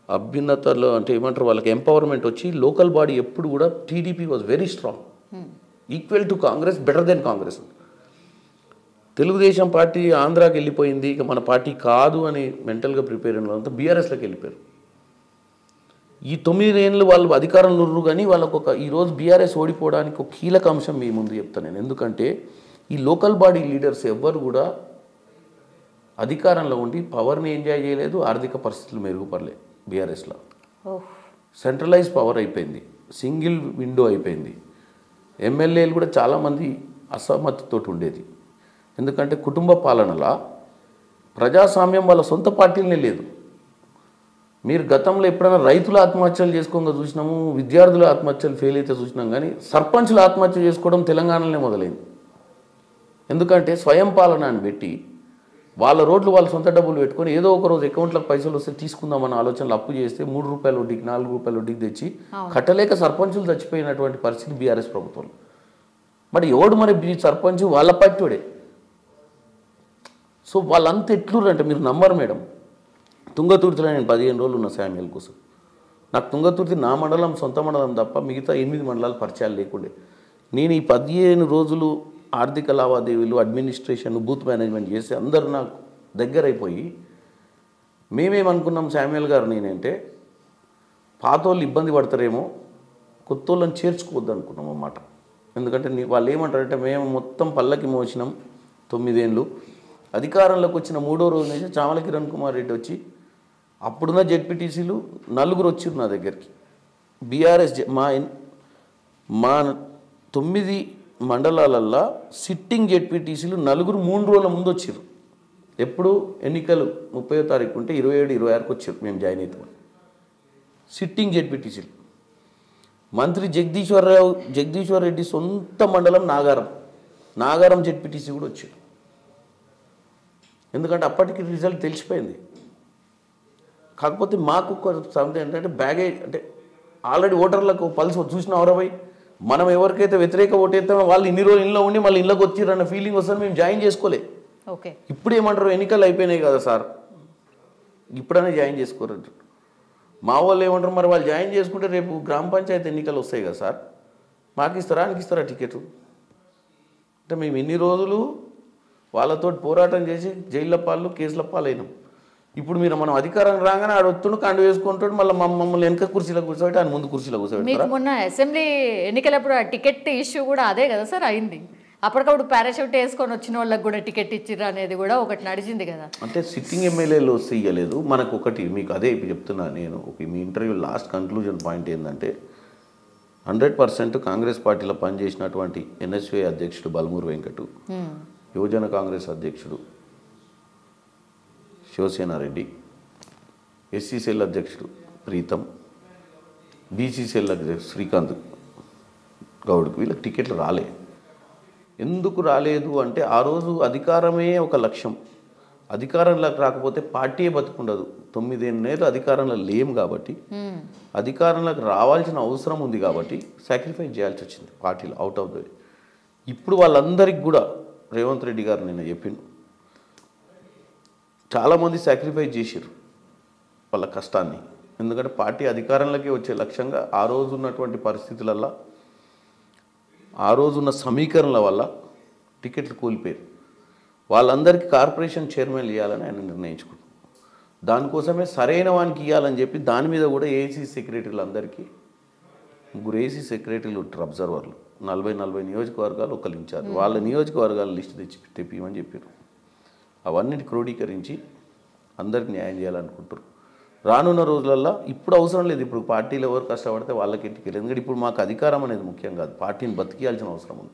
అభ్యున్నతలు అంటే ఏమంటారు, వాళ్ళకి ఎంపవర్మెంట్ వచ్చి లోకల్ బాడీ ఎప్పుడు కూడా TDP was very strong, equal to Congress, better than Congress. Telugu Desam party ఆంధ్రాకి వెళ్ళిపోయింది, ఇక మన పార్టీ కాదు అని మెంటల్గా ప్రిపేర్ అయిన వాళ్ళంతా బీఆర్ఎస్లోకి వెళ్ళిపోయారు. ఈ 9 ఏళ్ళు వాళ్ళు అధికారంలో ఉన్నారు. కానీ వాళ్ళకు ఈరోజు బీఆర్ఎస్ ఓడిపోవడానికి ఒక కీలక అంశం మీ ముందు చెప్తాను నేను. ఎందుకంటే ఈ లోకల్ బాడీ లీడర్స్ ఎవ్వరు కూడా అధికారంలో ఉండి పవర్ని ఎంజాయ్ చేయలేదు, ఆర్థిక పరిస్థితులు మెరుగుపడలేదు. బీఆర్ఎస్లో సెంట్రలైజ్ పవర్ అయిపోయింది, సింగిల్ విండో అయిపోయింది. ఎమ్మెల్యేలు కూడా చాలామంది అసమ్మతితో ఉండేది. ఎందుకంటే కుటుంబ పాలనలా ప్రజాస్వామ్యం వాళ్ళ సొంత పార్టీలనే లేదు. మీరు గతంలో ఎప్పుడైనా రైతుల ఆత్మహత్యలు చేసుకోగా చూసినాము, విద్యార్థుల ఆత్మహత్యలు ఫెయిల్ అయితే చూసినాం. కానీ సర్పంచులు ఆత్మహత్య చేసుకోవడం తెలంగాణలోనే మొదలైంది. ఎందుకంటే స్వయం పాలన అని పెట్టి వాళ్ళ రోడ్లు వాళ్ళ సొంత డబ్బులు పెట్టుకొని ఏదో ఒక రోజు అకౌంట్లకు పైసలు వస్తే తీసుకుందామన్న ఆలోచనలు అప్పు చేస్తే 3 రూపాయల వడ్డీకి 4 రూపాయల వడ్డీకి తెచ్చి కట్టలేక సర్పంచులు చచ్చిపోయినటువంటి పరిస్థితి బీఆర్ఎస్ ప్రభుత్వం. మరి ఎవడు మరి సర్పంచ్ వాళ్ళ పార్టీడే. సో వాళ్ళంతా ఎట్లురంటే మీరు నమ్మరు మేడం. తుంగతుర్తిలో నేను 15 రోజులు ఉన్న శామ్యుల్ కోసం. నాకు తుంగతుర్తి నా మండలం సొంత మండలం తప్ప మిగతా 8 మండలాలు పరిచయాలు లేకుండే. నేను ఈ 15 రోజులు ఆర్థిక లావాదేవీలు, అడ్మినిస్ట్రేషన్, బూత్ మేనేజ్మెంట్ చేసి అందరూ నాకు దగ్గర అయిపోయి మేమేమనుకున్నాం శామ్యుల్ గారు నేనంటే, పాతోళ్ళు ఇబ్బంది పడతారేమో, కొత్త వాళ్ళని చేర్చుకోవద్దు అనుకున్నాం అన్నమాట. ఎందుకంటే వాళ్ళు ఏమంటారంటే, మేము మొత్తం పల్లకి మోసినాం 9 ఏళ్ళు, అధికారంలోకి వచ్చిన 3వ రోజు నుంచి చామల కిరణ్ కుమార్ రెడ్డి వచ్చి అప్పుడున్న జెడ్పీటీసీలు 4 వచ్చారు నా దగ్గరికి. బీఆర్ఎస్ మా 9 మండలాలల్లో సిట్టింగ్ జెడ్పీటీసీలు 4 3 రోజుల ముందు వచ్చారు. ఎప్పుడు ఎన్నికలు 30వ తారీఖు ఉంటే 27, 26కి వచ్చారు మేము జాయిన్ అవుతాం. సిట్టింగ్ జెడ్పీటీసీలు మంత్రి జగదీశ్వర్ రెడ్డి సొంత మండలం నాగారం జెడ్పీటీసీ కూడా వచ్చాడు. ఎందుకంటే అప్పటికి రిజల్ట్ తెలిసిపోయింది. కాకపోతే మాకు సంగతి ఏంటంటే బ్యాగేజ్ అంటే ఆల్రెడీ ఓటర్లకు పల్స్ చూసిన ఎవరవై మనం ఎవరికైతే వ్యతిరేక ఓటు వేస్తామో వాళ్ళు ఇన్ని రోజులు ఇంట్లో ఉండి మళ్ళీ ఇళ్ళకి వచ్చిరన్న ఫీలింగ్ వస్తుంది. మేము జాయిన్ చేసుకోలే. ఓకే, ఇప్పుడు ఏమంటారు, ఎన్నికలు అయిపోయినాయి కదా సార్, ఇప్పుడనే జాయిన్ చేసుకోరంటారు. మా వాళ్ళు ఏమంటారు, మరి వాళ్ళు జాయిన్ చేసుకుంటే రేపు గ్రామ పంచాయతీ ఎన్నికలు వస్తాయి కదా సార్, మాకు ఇస్తారా ఆయనకి ఇస్తారా టికెట్? అంటే మేము ఇన్ని రోజులు వాళ్ళతో పోరాటం చేసి జైళ్ళ పాలు కేసుల పాలైనాం. ఇప్పుడు మనం అధికారం రాగానే ఆడ వస్తుండు కండు వేసుకుంటాడు, మళ్ళీ మమ్మల్ని వెనక కుర్చీలో కూర్చోబెట్టి ఆయన ముందు కుర్చీలో కూర్చోబెట్టి. మీకు మొన్న అసెంబ్లీ ఎన్నికలప్పుడు ఆ టికెట్ ఇష్యూ కూడా అదే కదా సార్ అయింది. అప్పటికప్పుడు పారాషూట్ వేసుకొని వచ్చిన వాళ్ళకి కూడా టికెట్ ఇచ్చిర్రు అనేది కూడా ఒకటి నడిచింది కదా. అంటే సిట్టింగ్ ఎమ్మెల్యేలు వస్తే ఇవ్వలేదు మనకు. ఒకటి మీకు అదే ఇప్పుడు చెప్తున్నా నేను, మీ ఇంటర్వ్యూ లాస్ట్ కన్క్లూజన్ పాయింట్ ఏంటంటే 100% కాంగ్రెస్ పార్టీలో పనిచేసినటువంటి ఎన్ఎస్వే అధ్యక్షుడు బల్మూరు వెంకటు, యువజన కాంగ్రెస్ అధ్యక్షుడు శివసేనారెడ్డి, ఎస్సీసీఎల్ అధ్యక్షుడు ప్రీతం, బీసీసీఎల్ అధ్యక్షుడు శ్రీకాంత్ గౌడ్కు వీళ్ళకి టికెట్లు రాలే. ఎందుకు రాలేదు అంటే ఆ రోజు అధికారమే ఒక లక్ష్యం. అధికారంలోకి రాకపోతే పార్టీ బతుకుండదు. 9 ఏళ్ళు అధికారంలో లేము కాబట్టి అధికారంలోకి రావాల్సిన అవసరం ఉంది కాబట్టి సాక్రిఫైస్ చేయాల్సి వచ్చింది పార్టీలో అవుట్ ఆఫ్ ద వే. ఇప్పుడు వాళ్ళందరికీ కూడా రేవంత్ రెడ్డి గారు నిన్న చెప్పిండు, చాలామంది సాక్రిఫైస్ చేశారు వాళ్ళ కష్టాన్ని. ఎందుకంటే పార్టీ అధికారంలోకి వచ్చే లక్ష్యంగా ఆ రోజు ఉన్నటువంటి పరిస్థితులల్లో ఆ రోజున్న సమీకరణల వల్ల టికెట్లు కూలిపోయారు. వాళ్ళందరికీ కార్పొరేషన్ చైర్మన్ ఇవ్వాలని ఆయన నిర్ణయించుకున్నాడు. దానికోసమే సరైన వానికి ఇవ్వాలని చెప్పి దాని మీద కూడా ఏసీ సెక్రటరీలు అందరికీ 3 ఏసీ సెక్రటరీలు ఉంటారు అబ్జర్వర్లు, 40 నియోజకవర్గాలు ఒకరు ఇన్ఛార్జ్, వాళ్ళ నియోజకవర్గాల లిస్టు తెప్పిమని చెప్పారు. అవన్నిటి క్రోడీకరించి అందరికి న్యాయం చేయాలనుకుంటారు. రానున్న రోజులల్లో ఇప్పుడు అవసరం లేదు, ఇప్పుడు పార్టీలు ఎవరు కష్టపడితే వాళ్ళకి టికెట్. ఎందుకంటే ఇప్పుడు మాకు అధికారం అనేది ముఖ్యం కాదు, పార్టీని బతికియాల్సిన అవసరం ఉంది.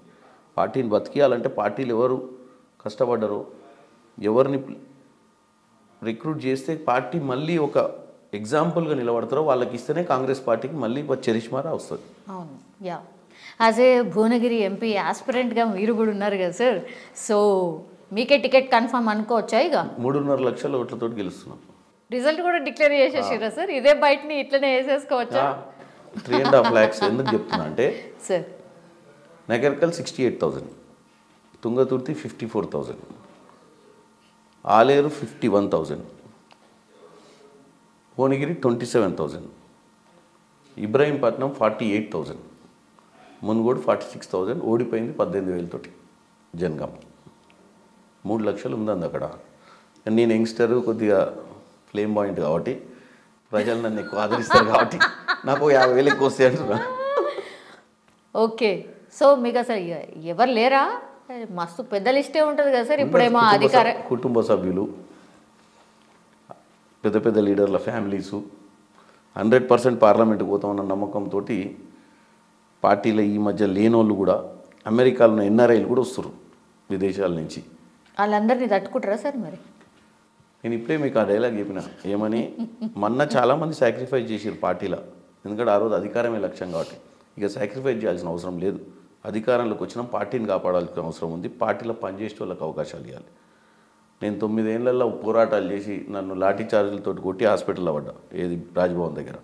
పార్టీని బతికియాలంటే పార్టీలు ఎవరు కష్టపడ్డారో ఎవరిని రిక్రూట్ చేస్తే పార్టీ మళ్ళీ ఒక ఎగ్జాంపుల్గా నిలబడతారో వాళ్ళకి ఇస్తేనే కాంగ్రెస్ పార్టీకి మళ్ళీ చరిష్మారా వస్తుంది. అవును, yeah. As a Bhuvanagiri MP ఆస్పిరెంట్గా మీరు కూడా ఉన్నారు కదా సార్, సో మీకే టికెట్ కన్ఫర్మ్ అనుకోవచ్చా? ఇక 3.5 లక్షల ఓట్లతో గెలుస్తున్నాం. రిజల్ట్ కూడా డిక్లేర్ చేసేసారా సార్? ఇదే బయటని ఇట్లనే వేసేసుకోవచ్చా? 3.5 lakhs ఎందుకు చెప్తున్నా అంటే సార్, నగర్కల్ 68,000, తుంగతుర్తి 54,000, ఆలేరు 51,000, భువనగిరి 27,000, ఇబ్రాహీంపట్నం 48,000, మున్గోడు 46,000. ఓడిపోయింది 18,000 తోటి జనగాం. 3 లక్షలు ఉందండి అక్కడ. నేను యంగ్స్టర్ కొద్దిగా ఫ్లేమ్ పాయింట్ కాబట్టి ప్రజలు నన్ను ఎక్కువ ఆదరిస్తారు కాబట్టి నాకు 50,000 ఎక్కువ వస్తాయి అంటున్నా. ఓకే, సో మీకు అసలు ఎవరు లేరా? మస్తు పెద్ద లిస్టే ఉంటుంది కదా సార్. ఇప్పుడేమో అధికార కుటుంబ సభ్యులు, పెద్ద లీడర్ల ఫ్యామిలీసు 100% పార్లమెంట్కి పోతామన్న నమ్మకంతో పార్టీలో ఈ మధ్య లేనోళ్ళు కూడా అమెరికాలో ఉన్న ఎన్ఆర్ఐలు కూడా వస్తారు విదేశాల నుంచి. వాళ్ళందరినీ తట్టుకుంటారా సార్? మరి నేను ఇప్పుడే మీకు ఆ డైలాగ్ చెప్పిన ఏమని, మొన్న చాలామంది సాక్రిఫైస్ చేసారు పార్టీలో. ఎందుకంటే ఆ రోజు అధికారమే లక్ష్యం కాబట్టి ఇక సాక్రిఫైస్ చేయాల్సిన అవసరం లేదు. అధికారంలోకి వచ్చినా పార్టీని కాపాడాల్సిన అవసరం ఉంది. పార్టీలో పనిచేసే వాళ్ళకి అవకాశాలు ఇవ్వాలి. నేను 9 ఏళ్లలో పోరాటాలు చేసి నన్ను లాఠీ చార్జీలతో కొట్టి హాస్పిటల్లో పడ్డా, ఏది రాజ్భవన్ దగ్గర.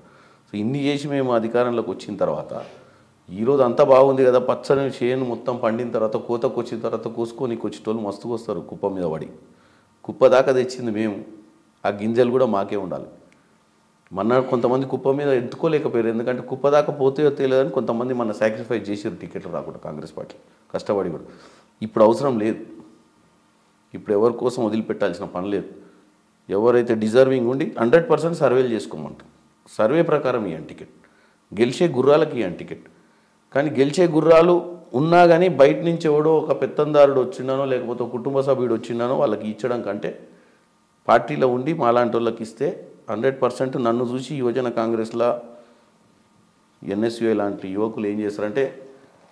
సో ఇన్ని చేసి మేము అధికారంలోకి వచ్చిన తర్వాత ఈరోజు అంతా బాగుంది కదా, పచ్చని చేను మొత్తం పండిన తర్వాత కోతకు వచ్చిన తర్వాత కోసుకొని వచ్చేటోళ్ళు మస్తుగా వస్తారు కుప్ప మీద పడి. కుప్ప దాకా తెచ్చింది మేము, ఆ గింజలు కూడా మాకే ఉండాలి. మొన్న కొంతమంది కుప్ప మీద ఎత్తుకోలేకపోయారు, ఎందుకంటే కుప్ప దాకా పోతే తెలియదని కొంతమంది మన సాక్రిఫైస్ చేసారు టికెట్లు రాకుండా కాంగ్రెస్ పార్టీ కష్టపడి కూడా. ఇప్పుడు అవసరం లేదు, ఇప్పుడు ఎవరి కోసం వదిలిపెట్టాల్సిన పని లేదు. ఎవరైతే డిజర్వింగ్ ఉండి 100% సర్వేలు చేసుకోమంటారు, సర్వే ప్రకారం ఇవ్వండి టికెట్. గెలిచే గుర్రాలకి ఇవ్వండి టికెట్. కానీ గెలిచే గుర్రాలు ఉన్నా కానీ బయట నుంచి ఎవడో ఒక పెత్తందారుడు వచ్చిండానో లేకపోతే ఒక కుటుంబ సభ్యుడు వచ్చిండానో వాళ్ళకి ఇచ్చడం కంటే పార్టీలో ఉండి మాలాంటి వాళ్ళకి ఇస్తే 100%. నన్ను చూసి యువజన కాంగ్రెస్లో ఎన్ఎస్యుఏ లాంటి యువకులు ఏం చేస్తారంటే,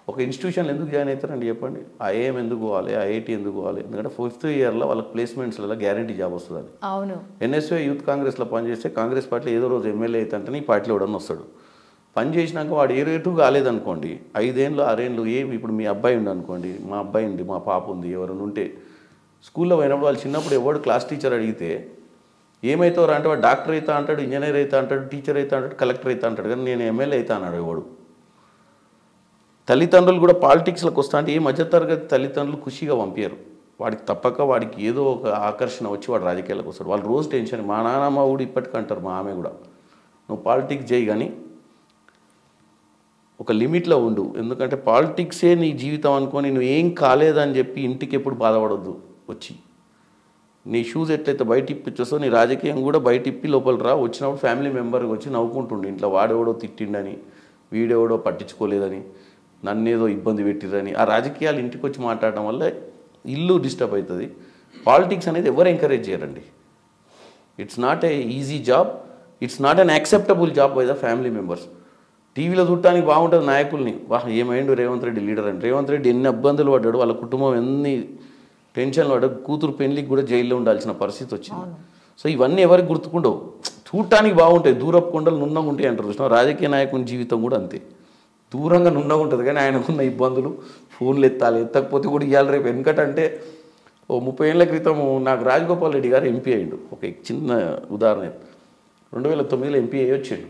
ఒక ఇన్స్టిట్యూషన్లో ఎందుకు జాయిన్ అవుతారండి చెప్పండి? ఐఏఎం ఎందుకు పోవాలి, ఐఐటి ఎందుకు పోవాలి? ఎందుకంటే 5th ఇయర్లో వాళ్ళకి ప్లేస్మెంట్స్లలో గ్యారంటీ జాబ్ వస్తుందని. అవును, ఎన్ఎస్యుఏ యూత్ కాంగ్రెస్లో పనిచేస్తే కాంగ్రెస్ పార్టీలో ఏదో రోజు ఎమ్మెల్యే అవుతుంటేనే ఈ పార్టీలో ఎవడన్నా వస్తాడు. పని చేసినాక వాడు ఏ రేటు కాలేదనుకోండి, 5 ఏళ్ళు 6 ఏళ్ళు ఇప్పుడు మీ అబ్బాయి ఉండి అనుకోండి, మా అబ్బాయి ఉంది, మా పాప ఉంది, ఎవరైనా ఉంటే స్కూల్లో పోయినప్పుడు వాళ్ళు చిన్నప్పుడు ఎవడు క్లాస్ టీచర్ అడిగితే ఏమవుతారు అంటే వాడు డాక్టర్ అవుతా అంటాడు, ఇంజనీర్ అవుతా అంటాడు, టీచర్ అవుతా అంటాడు, కలెక్టర్ అవుతా అంటాడు, కానీ నేను ఎమ్మెల్యే అవుతా అన్నాడు ఎవడు. తల్లిదండ్రులు కూడా పాలిటిక్స్లోకి వస్తా అంటే ఏ మధ్యతరగతి తల్లిదండ్రులు ఖుషిగా పంపారు. వాడికి తప్పక వాడికి ఏదో ఒక ఆకర్షణ వచ్చి వాడు రాజకీయాలకు వస్తాడు. వాళ్ళు రోజు టెన్షన్. మా నాన్నమ్మ కూడా ఇప్పటికంటారు, మా ఆమె కూడా, నువ్వు పాలిటిక్స్ చేయి కానీ ఒక లిమిట్లో ఉండు, ఎందుకంటే పాలిటిక్సే నీ జీవితం అనుకొని నువ్వు ఏం కాలేదని చెప్పి ఇంటికి ఎప్పుడు బాధపడొద్దు. వచ్చి నీ షూస్ ఎట్లయితే బయట ఇప్పించో నీ రాజకీయం కూడా బయట ఇప్పి లోపల రా. వచ్చినప్పుడు ఫ్యామిలీ మెంబర్కి వచ్చి నవ్వుకుంటుండు, ఇంట్లో వాడెవడో తిట్టిండని, వీడెవడో పట్టించుకోలేదని, నన్నేదో ఇబ్బంది పెట్టిరని. ఆ రాజకీయాలు ఇంటికి వచ్చి మాట్లాడడం వల్ల ఇల్లు డిస్టర్బ్ అవుతుంది. పాలిటిక్స్ అనేది ఎవరు ఎంకరేజ్ చేయరండి. It's not a easy job, it's not an acceptable job by the family members. టీవీలో చూడటానికి బాగుంటుంది నాయకుల్ని, ఏమైండు రేవంత్ రెడ్డి లీడర్ అని. రేవంత్ రెడ్డి ఎన్ని ఇబ్బందులు పడ్డాడు, వాళ్ళ కుటుంబం ఎన్ని టెన్షన్లు పడ్డాడు, కూతురు పెళ్లికి కూడా జైల్లో ఉండాల్సిన పరిస్థితి వచ్చింది. సో ఇవన్నీ ఎవరికి గుర్తుకుండవు. చూడటానికి బాగుంటాయి, దూరపు కొండలు నున్నగా ఉంటాయి అంటారు చూసిన. రాజకీయ నాయకుని జీవితం కూడా అంతే, దూరంగా నున్నగా ఉంటుంది, కానీ ఆయనకున్న ఇబ్బందులు ఫోన్లు ఎత్తాలి, ఎత్తకపోతే కూడా ఇవ్వాలి రేపు. ఎందుకంటే ఓ 30 ఏళ్ల క్రితం నాకు రాజగోపాల్ రెడ్డి గారు ఎంపీ అయ్యిండు. ఒక చిన్న ఉదాహరణ, 2009లో ఎంపీ అయ్యి వచ్చాడు.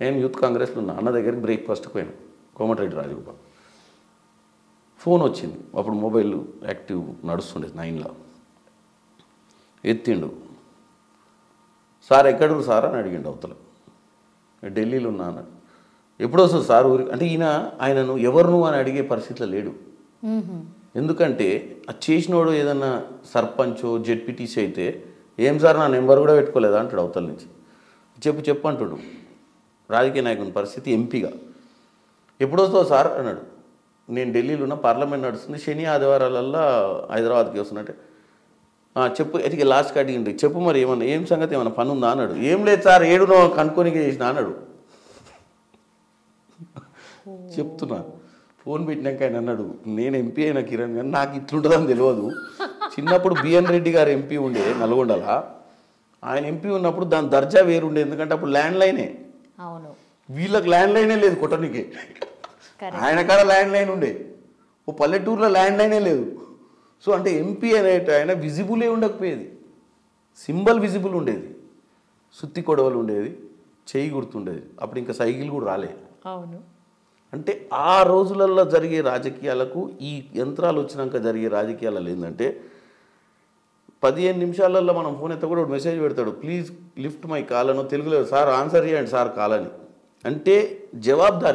నేను యూత్ కాంగ్రెస్లో ఉన్నా, అన్న దగ్గరికి బ్రేక్ఫాస్ట్కి పోయాను, కోమటిరెడ్డి రాజగోపాల్. ఫోన్ వచ్చింది, అప్పుడు మొబైల్ యాక్టివ్ నడుస్తుండేది 9లో. ఎత్తిండు, సార్ ఎక్కడురు సార్ అని అడిగిండు అవతల. ఢిల్లీలో ఉన్నా అన్నాడు. ఎప్పుడు వస్తుంది సార్ ఊరికి అంటే ఆయనను ఎవరు నువ్వు అని అడిగే పరిస్థితిలో లేడు. ఎందుకంటే అది చేసినోడు ఏదన్నా సర్పంచో జెడ్పీటీసీ అయితే ఏం సార్ నా నెంబర్ కూడా పెట్టుకోలేదా అంటాడు అవతల నుంచి. చెప్పు అంటాడు. రాజకీయ నాయకుని పరిస్థితి ఎంపీగా ఎప్పుడు వస్తావు సార్ అన్నాడు. నేను ఢిల్లీలో ఉన్న, పార్లమెంట్ నడుస్తుంది, శని ఆదివారాలల్లో హైదరాబాద్కి వస్తున్నట్టే. చెప్పు ఎదిగి లాస్ట్కి అడిగిండు, చెప్పు మరి ఏమన్నా, ఏం సంగతి, ఏమన్నా పని ఉందా అన్నాడు. ఏం లేదు సార్, ఏడునో కనుక్కోనికే చేసిన అన్నాడు. చెప్తున్నా, ఫోన్ పెట్టినాక ఆయన అన్నాడు, నేను ఎంపీ అయినా కిరణ్ కానీ నాకు ఇట్లుంటుందని తెలియదు. చిన్నప్పుడు బిఎన్ రెడ్డి గారు ఎంపీ ఉండే నల్గొండల, ఆయన ఎంపీ ఉన్నప్పుడు దాని దర్జా వేరుండే, ఎందుకంటే అప్పుడు ల్యాండ్ లైనే. వీళ్ళకి ల్యాండ్ లైనే లేదు కొట్టనికి, ఆయన కాడ ల్యాండ్ లైన్ ఉండే. ఓ పల్లెటూరులో ల్యాండ్ లైనే లేదు. సో అంటే ఎంపీ అనేట ఆయన విజిబులే ఉండకపోయేది, సింబల్ విజిబుల్ ఉండేది, సుత్తి కొడవలు ఉండేది, చేయి గుర్తుండేది. అప్పుడు ఇంకా సైకిల్ కూడా రాలే. అవును. అంటే ఆ రోజులలో జరిగే రాజకీయాలకు ఈ యంత్రాలు వచ్చినాక జరిగే రాజకీయాలలో ఏంటంటే 15 నిమిషాలలో మనం ఫోన్ ఎత్త కూడా మెసేజ్ పెడతాడు, ప్లీజ్ లిఫ్ట్ మై కాల్ అనో తెలుగులో, సార్ ఆన్సర్ చేయండి సార్ కాల్ అని. అంటే జవాబుదారి.